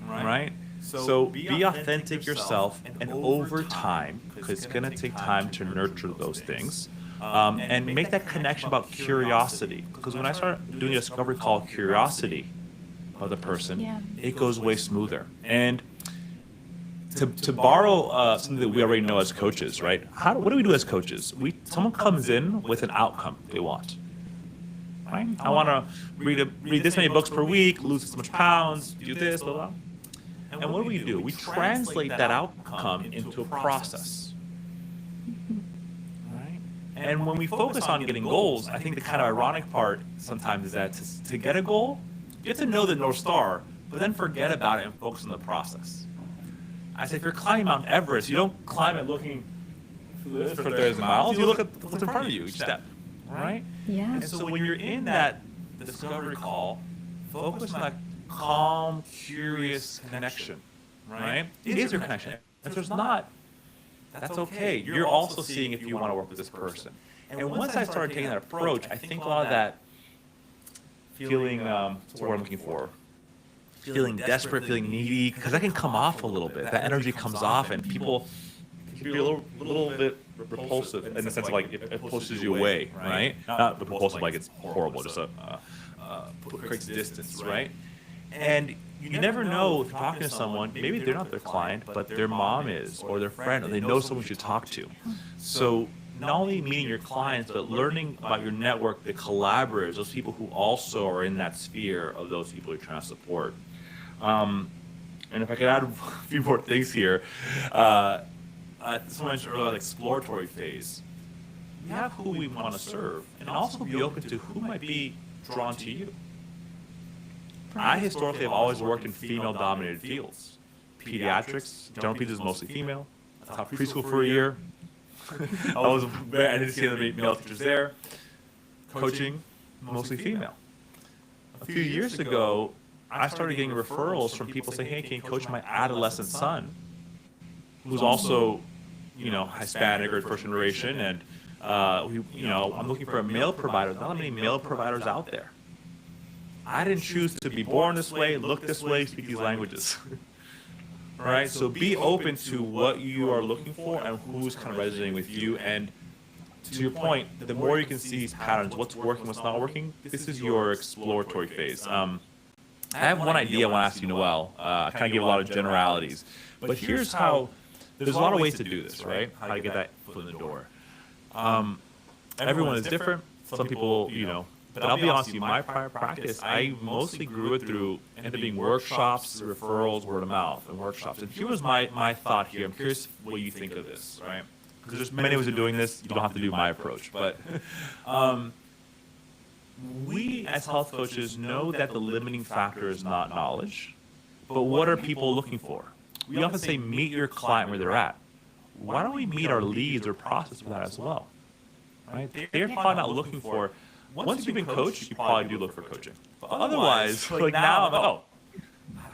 right? So be authentic yourself, and over time, because it's going to take time to nurture those things, and make that connection about curiosity. Because when I start doing a discovery call, curiosity of the person, Yeah. it goes way smoother. And to borrow something that we already know as coaches, right? What do we do as coaches? Someone comes in with an outcome they want. Right? I want to read this many books per week, lose this much pounds, do this, blah, blah. And what do? We translate that outcome into a process. Right? And when we focus on getting goals, I think the kind of ironic part sometimes is that to get a goal, you have to know the North Star, but then forget about it and focus on the process. I say if you're climbing Mount Everest, you don't climb it looking for 30 miles, you look at what's in front of you each step. Right? Yeah. And so when you're in that discovery call, focus on that calm, curious connection, right? It is your connection. If there's not, that's okay. You're also seeing if you want to work with this person. And once I started taking that approach, I think a lot of that feeling, what's the word I'm looking for? Feeling desperate, feeling needy, because that can come off a little bit. That energy comes off, and people can be a little bit repulsive in the sense of like it pushes you away, right? Not repulsive like it's horrible, just creates distance, right? And you never know if you're talking to someone, maybe they're not their client, but their mom is, or their friend, or they know someone you should talk to. So not only meeting your clients, but learning about your network, the collaborators, those people who also are in that sphere of those people you're trying to support. And if I could add a few more things here, someone mentioned earlier, exploratory phase. We have who we want to serve, and also be open to who might be drawn to you. I historically have always worked in female-dominated fields. Pediatrics, general pediatrics is mostly female. I taught preschool for a year. I didn't see any male teachers there. Coaching, mostly female. A few years ago, I started getting referrals from people saying, "Hey, can you coach my adolescent son, who's also, Hispanic or first generation, and I'm looking for a male provider. There's not many male providers out there. I didn't choose to be born this way, look this way, speak these languages." Right? So be open to what you are looking for and who's kind of resonating with you. And to your point, the more you can see these patterns, what's working, what's not working, this is your exploratory phase. I have one idea I want to ask you, Noel. I kind of give a lot of generalities. But here's how, there's a lot of ways to do this, right? How to get that foot in the door. Everyone is different. Some people, but I'll be honest with you, my prior practice, I mostly grew it through ended up being workshops, referrals, word of mouth, and workshops. And here was my thought here. I'm curious what you think of this, right? Because there's many ways of doing this. You don't have to do my approach. But we as health coaches know that the limiting factor is not knowledge, but what are people looking for? We often say meet your client where they're at. Why don't we meet our leads or process for that as well? Right? They're probably not looking for, once you've been coached, you probably do look for coaching. But otherwise, like now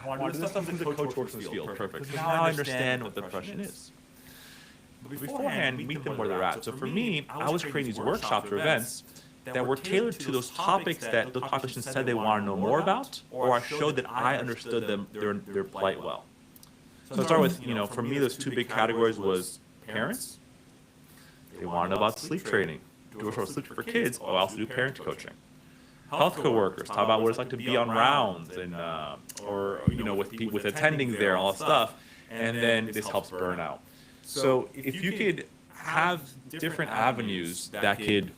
I want to do this stuff because the coach works in this field. Perfect. Because now I understand what the profession is. But beforehand, meet them where they're at. So for me, I was creating these workshops or events that were tailored to those topics that the population said they want to know more about, or I showed that I understood their plight well. So I start with, for me, those two big categories was parents. They want to know about sleep training. Do a short sleep for kids. I also do parent coaching. Healthcare workers talk about what it's like to be on rounds and, with attending there, all that stuff. And then this helps burnout. So if you could have different avenues that could,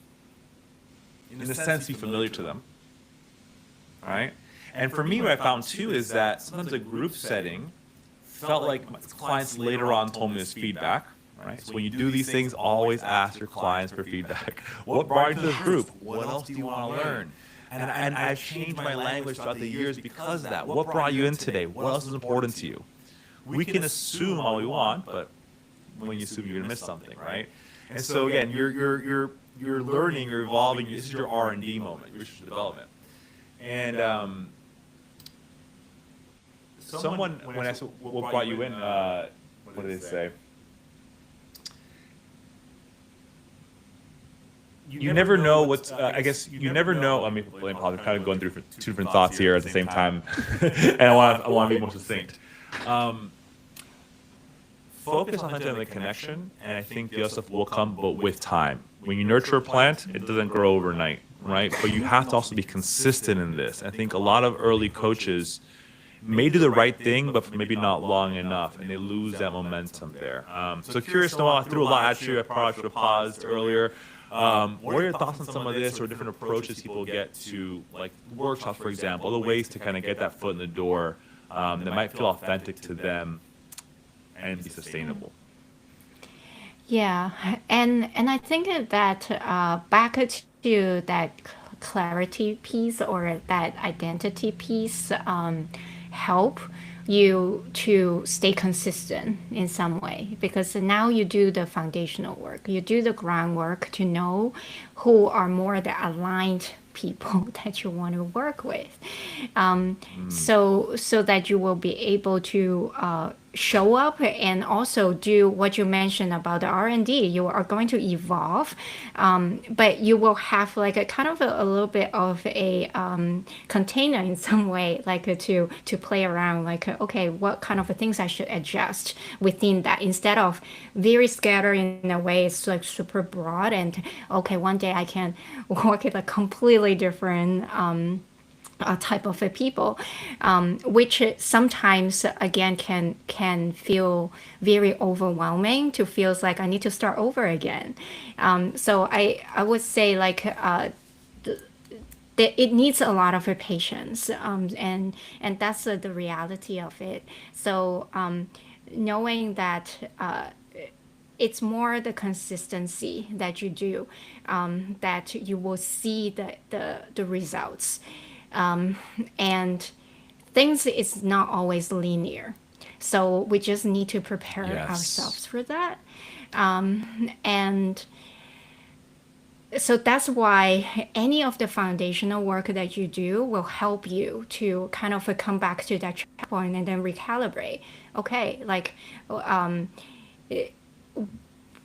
in a sense, be familiar to them, right? And for me, what I found too is that sometimes a group setting felt like my clients later on told me this feedback, right? So when you do these things, always ask your clients for feedback. What brought you to this group? What else do you want to learn? And I've changed my language throughout the years because of that. What brought you in today? What else is important to you? We can assume all we want, but when you assume, you're gonna miss something, right? And so again, you're learning, you're evolving. This is your R&D moment, your research and development. And someone, when I said what brought you in, what did they say? You never know what's, I guess you never know. I'm kind of going through two different thoughts here at the same time, and I want to be more succinct. Um, Focus on hunting the connection, and I think the other stuff will come, but with time. When you nurture a plant, it doesn't grow overnight, right? But you have to also be consistent in this. I think a lot of early coaches may do the right thing, but for maybe not long enough, and they lose that momentum there. So curious, Noah, I threw a lot at you. I probably should have paused earlier. What are your thoughts on some of this, or different approaches people get to, like workshops, for example, the ways to kind of get that foot in the door that might feel authentic to them and be sustainable? Yeah, and I think that back to that clarity piece or that identity piece help you to stay consistent in some way because now you do the foundational work, you do the groundwork to know who are more the aligned people that you want to work with, so that you will be able to show up and also do what you mentioned about the R&D. You are going to evolve, but you will have like a kind of a little bit of a container in some way, like to play around, like okay, what kind of things I should adjust within that instead of very scattered in a way. It's like super broad and okay, one day I can work with a completely different type of people, which sometimes again can feel very overwhelming to feels like I need to start over again. So I would say like that it needs a lot of patience, and that's the reality of it. So knowing that. It's more the consistency that you do, that you will see the results, and things is not always linear, so we just need to prepare Yes. ourselves for that, and so that's why any of the foundational work that you do will help you to kind of come back to that checkpoint and then recalibrate. Okay, like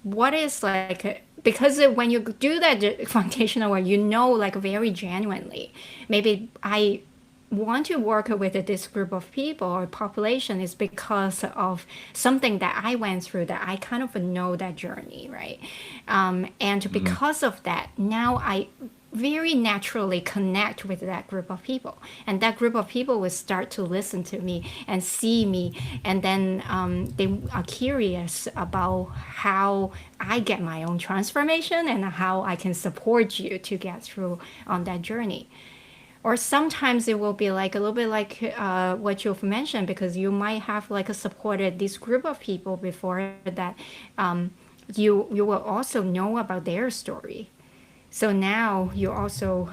what is like, because when you do that foundational work, you know, like very genuinely, maybe I want to work with this group of people or population is because of something that I went through, that I kind of know that journey, right? And Mm, because of that, now I very naturally connect with that group of people, and that group of people will start to listen to me and see me, and then they are curious about how I get my own transformation and how I can support you to get through on that journey. Or sometimes it will be like a little bit like what you've mentioned, because you might have like a supported this group of people before that, you will also know about their story. So now you also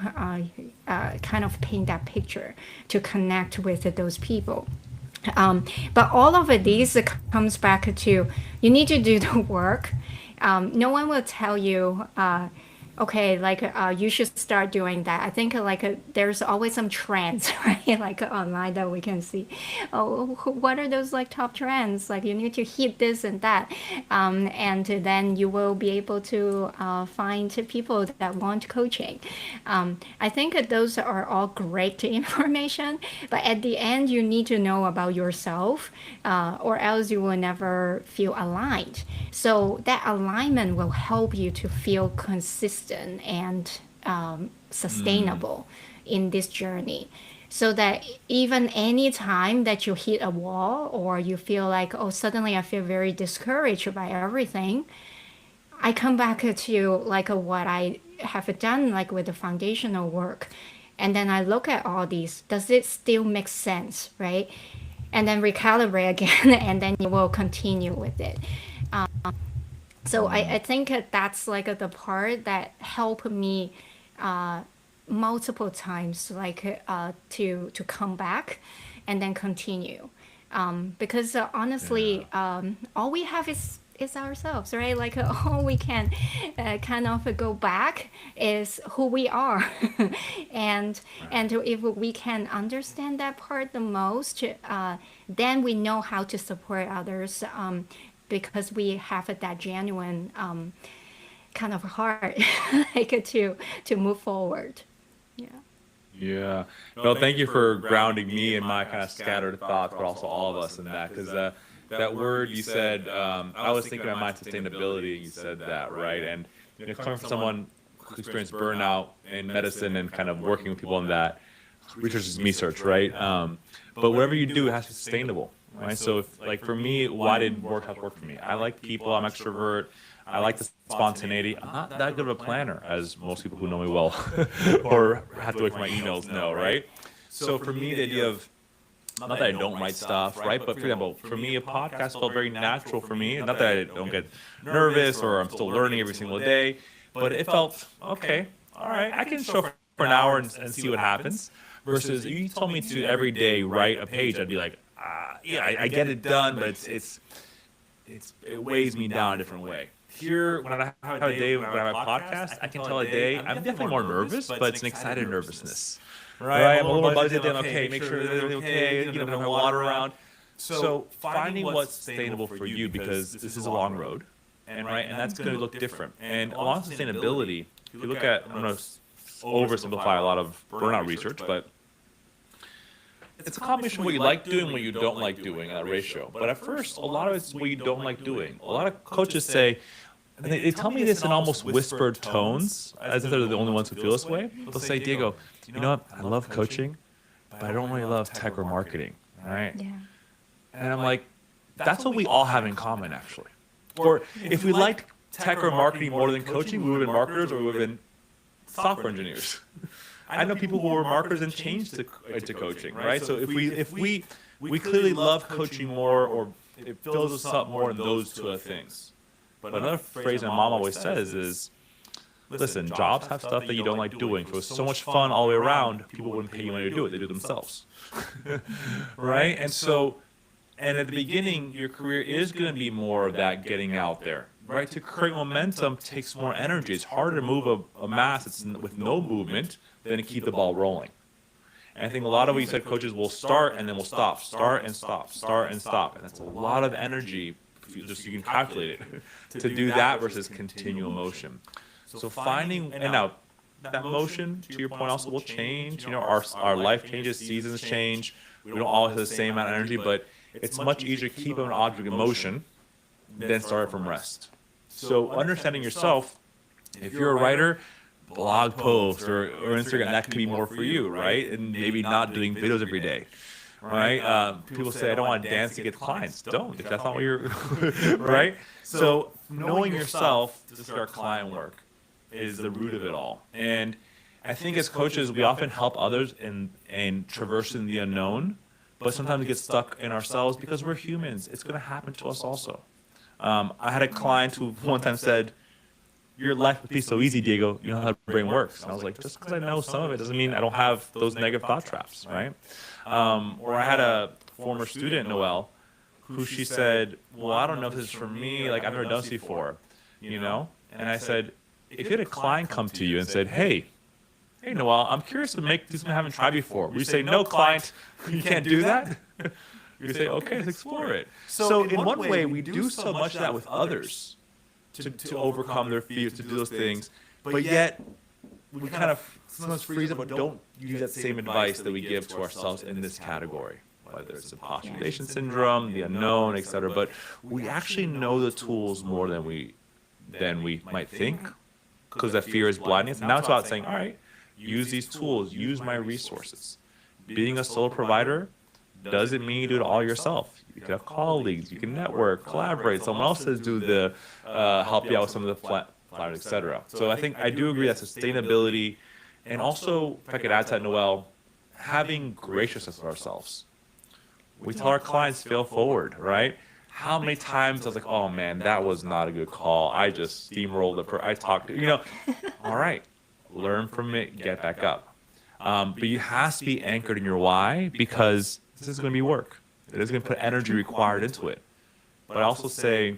kind of paint that picture to connect with those people. But all of it, mm, these comes back to you need to do the work. No one will tell you, okay, like you should start doing that. I think like there's always some trends, right? Like online that we can see. Oh, what are those like top trends? Like you need to hit this and that, and then you will be able to find people that want coaching. I think those are all great information, but at the end you need to know about yourself, or else you will never feel aligned. So that alignment will help you to feel consistent and mm. sustainable in this journey. So that even any time that you hit a wall or you feel like, oh, suddenly I feel very discouraged by everything, I come back to like what I have done, like with the foundational work. And then I look at all these, does it still make sense, right? And then recalibrate again, and then you will continue with it. So I think that's like the part that helped me multiple times, like to come back and then continue. Because Yeah. honestly, all we have is ourselves, right? Like all we can kind of go back is who we are, and Right. and if we can understand that part the most, then we know how to support others. Because we have that genuine kind of heart, like to move forward. Yeah. Yeah. No, thank you for grounding me in my kind of scattered thoughts, but also all of us in that. Because that word you said, I was thinking about my sustainability, and you said that, right? And coming from someone who experienced burnout in medicine and kind of working with people in that, research is research, right? But whatever you do, it has to be sustainable, right? So, if, like for me, why did workouts work for me? I like people. I'm extrovert. I like the spontaneity. I'm not that good of a planner, as most people who know me well or have to wait for my emails know, right? So for me, the idea of not that I don't write stuff, right? But for example, for me, a podcast felt very natural for me. Not that I don't get nervous or I'm still learning every single day, but it felt okay. All right, I can show up for an hour and see what happens. Versus you told me to every day write a page, I'd be like, yeah, I get it done, but it weighs me down a different way. Here, when I have a day, when I have a podcast, I can tell a day I'm definitely more nervous, but it's an excited nervousness. Right? I'm a little more buzzed in, okay, make sure they're okay, have water around. So finding what's sustainable for you, because this is a long road, and that's going to look different. And along sustainability, if you look at, I'm going to oversimplify a lot of burnout research, but it's a combination of what you like doing and what you don't like doing, that ratio. But at first, a lot of it's what you don't like doing. A lot of coaches say, and they tell me this in almost whispered tones, as if they're the only ones who feel this way. They'll say, Diego, you know what? I love coaching, but I don't really love tech or marketing, right? Yeah. And I'm like, that's what we all have in common, actually. Or if we liked tech or marketing more than coaching, we would have been marketers or we would have been software engineers. I know people who were marketers and changed to coaching, right? So if we clearly love coaching more, or it fills us up more in those two things. But another phrase my mom always says is, listen, jobs have stuff that you don't like doing. If it was so much fun all the way around, people wouldn't pay you money to do it. They do it themselves. Right? And at the beginning, your career is going to be more of that getting out there. Right? To create momentum takes more energy. It's harder to move a mass with no movement than to keep the ball rolling. And I think a lot of what you said, coaches will start and then will stop, start and stop, start and stop. And that's a lot of energy, if you can calculate it, to do that versus continual motion. So finding, and now that motion, to your point, also will change. Our life changes, seasons change. We don't always have the same amount of energy, but it's much easier to keep an object in motion than start from rest. So understanding yourself, if you're a writer, blog posts or Instagram, that can be more for you, right? And maybe not doing videos every day, right? People say, I don't want to dance to get clients. Don't, if that's not what you're, right? So knowing yourself to start client work is the root of it all. And I think as coaches, we often help others in traversing the unknown, but sometimes we get stuck in ourselves because we're humans. It's going to happen to us also. I had a client who one time said, your life would be so easy, Diego. You know how the brain works. And I was like, just because I know some of it doesn't mean I don't have those negative thought traps, right? Or I had a former student, Noelle, who she said, well, I don't know if this is for me. Like, I've never done this before, And I said, if you had a client come to you and said, hey, Noelle, I'm curious to do something I haven't tried before. Would you say, no, client, you can't do that? You say, okay, let's explore it. So in one way, we do so much of that with others to overcome their fears, to do those things, but yet we kind of sometimes freeze up, but don't use that same advice that we give to ourselves in this category, whether it's imposter syndrome, the unknown, etc. But we actually know the tools more than we might think, because that fear is blinding us. And now it's about saying, all right, use these tools, use my resources. Being a solo provider doesn't mean you do it all yourself. You can have colleagues, you can network, collaborate. Someone else says do the help you out with some of the flyers, etc. So I do agree that sustainability, and also if I could add to that, Noelle, having graciousness with ourselves. We tell our clients fail forward, right? How many times I was like, oh man, that was not a good call. I just steamrolled I talked to all right, learn from it, get back up. But you have to be anchored in your why, because this is going to be work. It is going to put energy required into it. But I also say,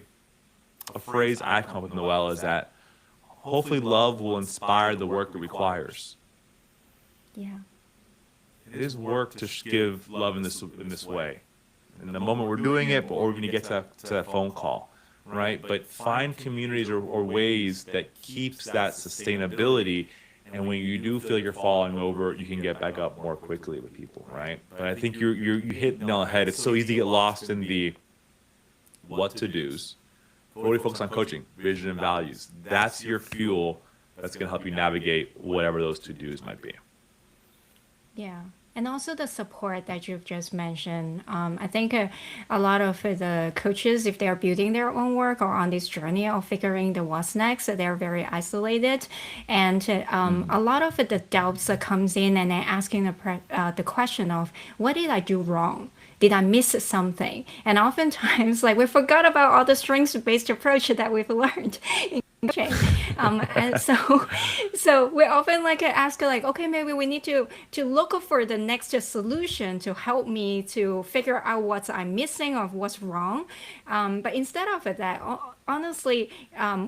a phrase I've come up with, Noelle, is that hopefully love will inspire the work it requires. Yeah. It is work to give love in this way. In the moment we're doing it, or we're going to get to that phone call, right? But find communities or ways that keeps that sustainability, And when you do feel you're falling over, you can get back up more quickly with people, right? But I think you hit the nail on the head. It's so easy to get lost in the what to do's. Really focus on coaching, vision, and values. That's your fuel. That's going to help you navigate whatever those to do's might be. Yeah. And also the support that you've just mentioned. I think a lot of the coaches, if they're building their own work or on this journey of figuring the what's next, they're very isolated. And a lot of the doubts that comes in and then asking the question of, what did I do wrong? Did I miss something? And oftentimes, like we forgot about all the strengths-based approach that we've learned in coaching. And so we often like ask like, okay, maybe we need to look for the next solution to help me to figure out what I'm missing or what's wrong. But instead of that, honestly,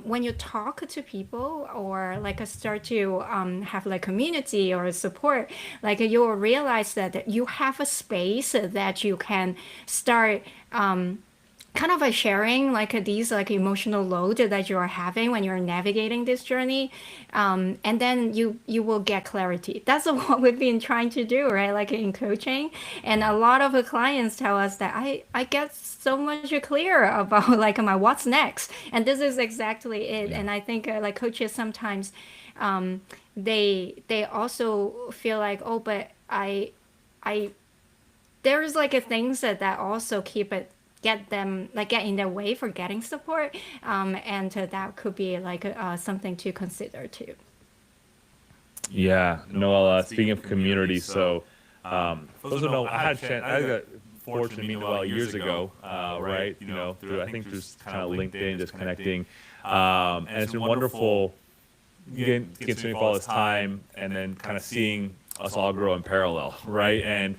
when you talk to people or like start to have like community or support, like you will realize that you have a space that you can start kind of a sharing like these like emotional load that you are having when you're navigating this journey, and then you will get clarity. That's what we've been trying to do, right? Like in coaching, and a lot of the clients tell us that I get so much clearer about like my what's next, and this is exactly it. And I think like coaches sometimes they also feel like, oh, but I there's like a things that also keep it get in their way for getting support, and that could be like something to consider too. Yeah, Noel, speaking of community, so for those who know, I got fortunate to meet Noel years ago, right? You know, through I think through kind of LinkedIn, just connecting, and it's been wonderful getting to meet for all this time, and then kind of seeing us all grow in parallel, right? And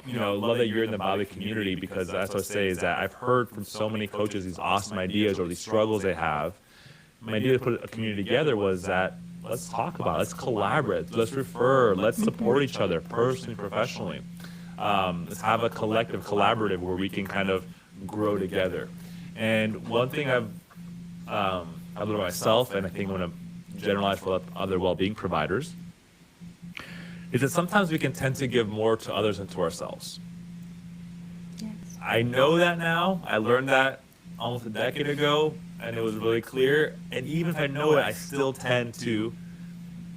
you know, love that you're in the Bobby community, because that's what I say is that I've heard from so many coaches these awesome ideas or these struggles they have. My idea to put a community together was that let's talk about it, let's collaborate, let's refer, let's support each other personally, professionally. Let's have a collective collaborative where we can kind of grow together. And one thing I've learned myself, and I think I'm going to generalize for other well-being providers, is that sometimes we can tend to give more to others than to ourselves. Yes. I know that now. I learned that almost a decade ago, and it was really clear. And even if I know it, I still tend to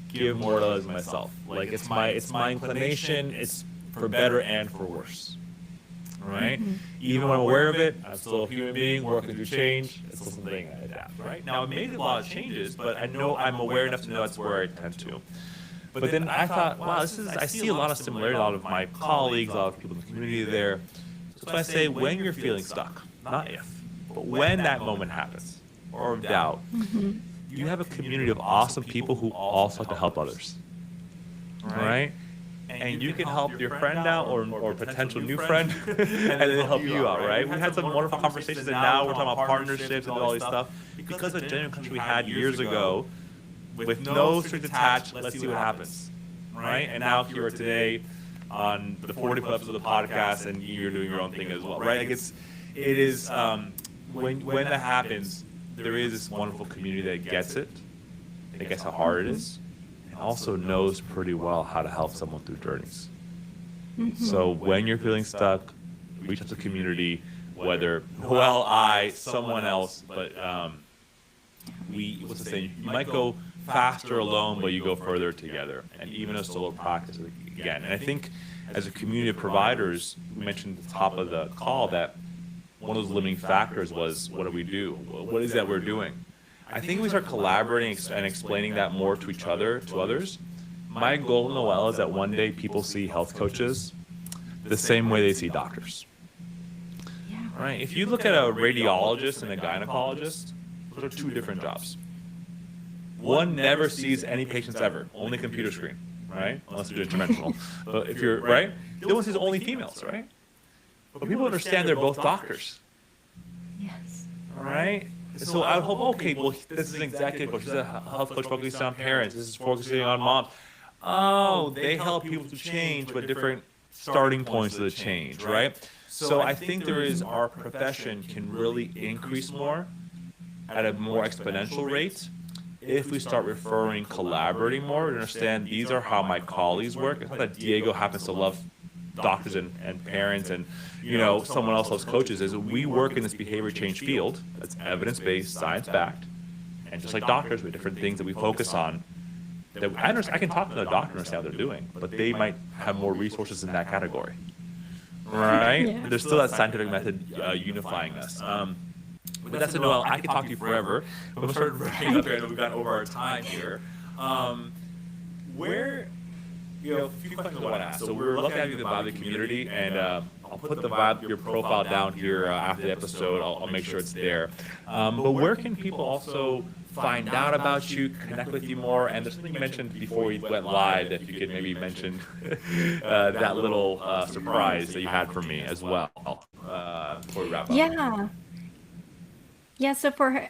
give more to others than myself. Like it's my inclination. It's for better and for worse. Right? Mm-hmm. Even when I'm aware of it, I'm still a human being working through change. It's still something I adapt. Right? Now I made a lot of changes, but I know I'm aware enough to know that's where I tend to. But then I thought, wow, I see a lot of similarity, a lot of my colleagues, a lot of people in the community there. So I say, when you're feeling stuck, not if, but when that moment happens, or of doubt, you have a community of awesome people who also like to help others, right? And you can help your friend out or potential new friend, and then they help you out, right? We had some wonderful conversations, and now we're talking about partnerships and all this stuff. Because of the genuine country we had years ago, with no strings attached, let's see what happens, right? And now here today on the 40th episode of the podcast, and you're doing your own thing as well, right? Like it is when that happens, there is this wonderful community that gets it, that gets how hard it is, and also knows pretty well how to help someone through journeys. Mm-hmm. So when you're feeling stuck, reach out to the community, whether someone else, but what's the saying? You might go faster alone, but you go further together. And even a solo practice again. And I think as a community of providers, we mentioned at the top of the call that one of those limiting factors was, what do we do? What is that we're doing? I think we start collaborating and explaining that more to each other, to others. My goal, Noel, is that one day people see health coaches the same way they see doctors. Yeah. Right? If you look at a radiologist and a gynecologist, those are two different jobs. One never sees any patients ever, only computer screen, right? Unless you're interventional. But if you're, right? The other one sees only females, right? But people understand they're both doctors. Yes. All right? So I would hope, okay, well, this is an executive coach, this is a health coach focusing on parents, this is focusing on moms. Oh, they help people to change, but different starting points of the change, right? So I think our profession can really increase more at a more exponential rate if we start referring, collaborating more, to understand these are how my colleagues work. It's not that Diego happens to love doctors and parents and someone else loves coaches. Is we work in this behavior change field that's evidence-based, science-backed, and just like doctors, we have different things that we focus on. That I can talk to the doctor and understand what they're doing, but they might have more resources in that category, right? Yeah. There's still that scientific method unifying us. But that's a Noel. I could talk to you forever. But we'll start wrapping up here. I know we've got over our time here. Where, a few questions I want to ask. So we're looking at you in the Vibe community, and I'll put the Vibe, your profile down here after the episode. I'll make sure it's there. But where can people also find out about you, connect with you more? And there's something you mentioned before we went live that you could maybe mention that little surprise that you had for me as well before we wrap up. Yeah. Yeah, so for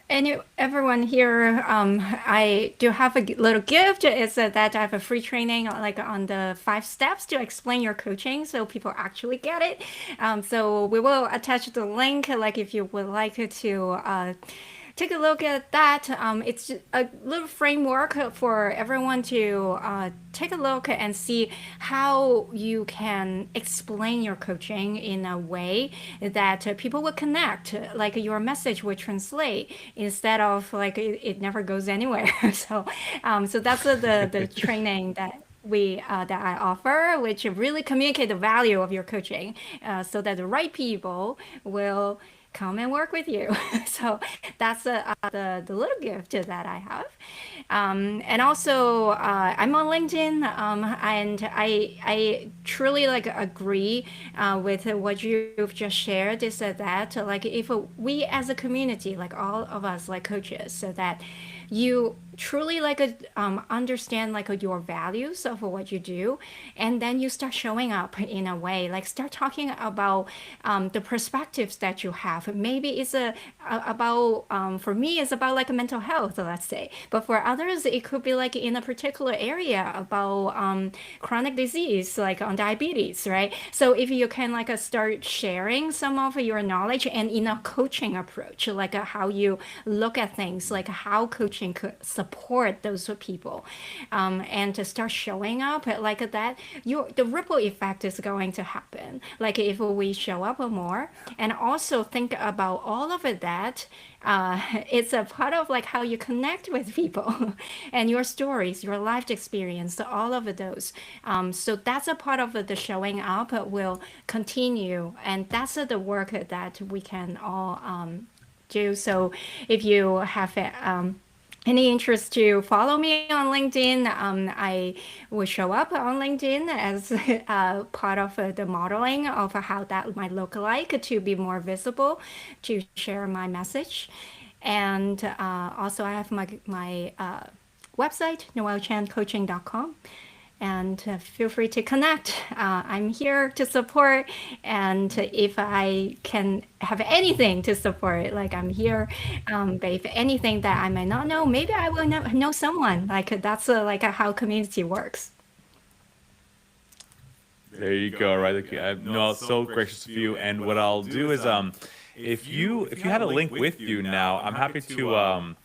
everyone here, I do have a little gift. It's that I have a free training like on the 5 steps to explain your coaching, so people actually get it. So we will attach the link, like if you would like to take a look at that. It's a little framework for everyone to take a look and see how you can explain your coaching in a way that people will connect, like your message will translate instead of like it never goes anywhere. So that's the training that I offer, which really communicate the value of your coaching, so that the right people will come and work with you. So that's the little gift that I have. And also, I'm on LinkedIn, and I truly like agree with what you've just shared. Is that like if we as a community, like all of us, like coaches, so that you truly like understand like your values of what you do, and then you start showing up in a way, like start talking about the perspectives that you have. Maybe it's about for me it's about like mental health, let's say, but for others it could be like in a particular area about chronic disease, like on diabetes, right? So if you can like start sharing some of your knowledge and in a coaching approach, like how you look at things, like how coaching could support those people, and to start showing up like that, the ripple effect is going to happen. Like if we show up more and also think about all of it, that it's a part of like how you connect with people and your stories, your life experience, all of those. So that's a part of the showing up will continue, and that's the work that we can all do. So if you have any interest to follow me on LinkedIn, I will show up on LinkedIn as part of the modeling of how that might look like to be more visible, to share my message. And also I have my website, noelchancoaching.com. And feel free to connect. I'm here to support. And if I can have anything to support, like I'm here. But if anything that I might not know, maybe I will know someone. Like that's like how community works. There you go. Right. No, it's so gracious of you. And what I'll do is, if you had a link with you now, I'm happy to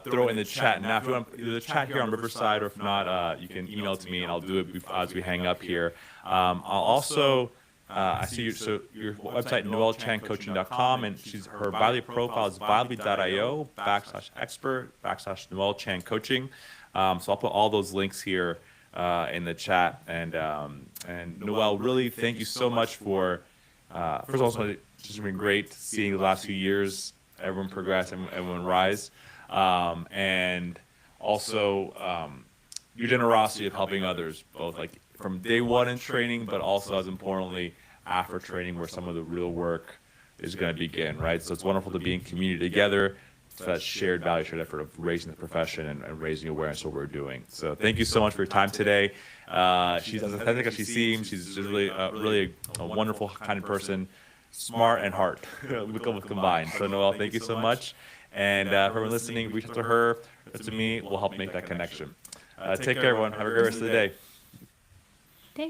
throw it in the chat now. If you want the chat here on Riverside, or if not, you can email it to me and I'll do it as we hang up here. I'll also, I see your website, noelchancoaching.com, and her Viley profile is viley.io/expert/Noel Chan Coaching. So I'll put all those links here in the chat. And Noel, really thank you so much for, first of all, it's just been great seeing the last few years, everyone progress, everyone rise. And also your generosity of helping others, both like from day one in training, but also as importantly after training, where some of the real work is going to begin, right? So it's wonderful to be in community together, for that shared value, shared effort of raising the profession and raising awareness of what we're doing. So thank you so much for your time today. She's as authentic as she seems. She's just really a wonderful, kind of person, smart and heart, combined. So Noel, thank you so much. And for everyone listening, reach out to her, to me. We'll help make that connection. Take care, everyone. Have a great rest of the day.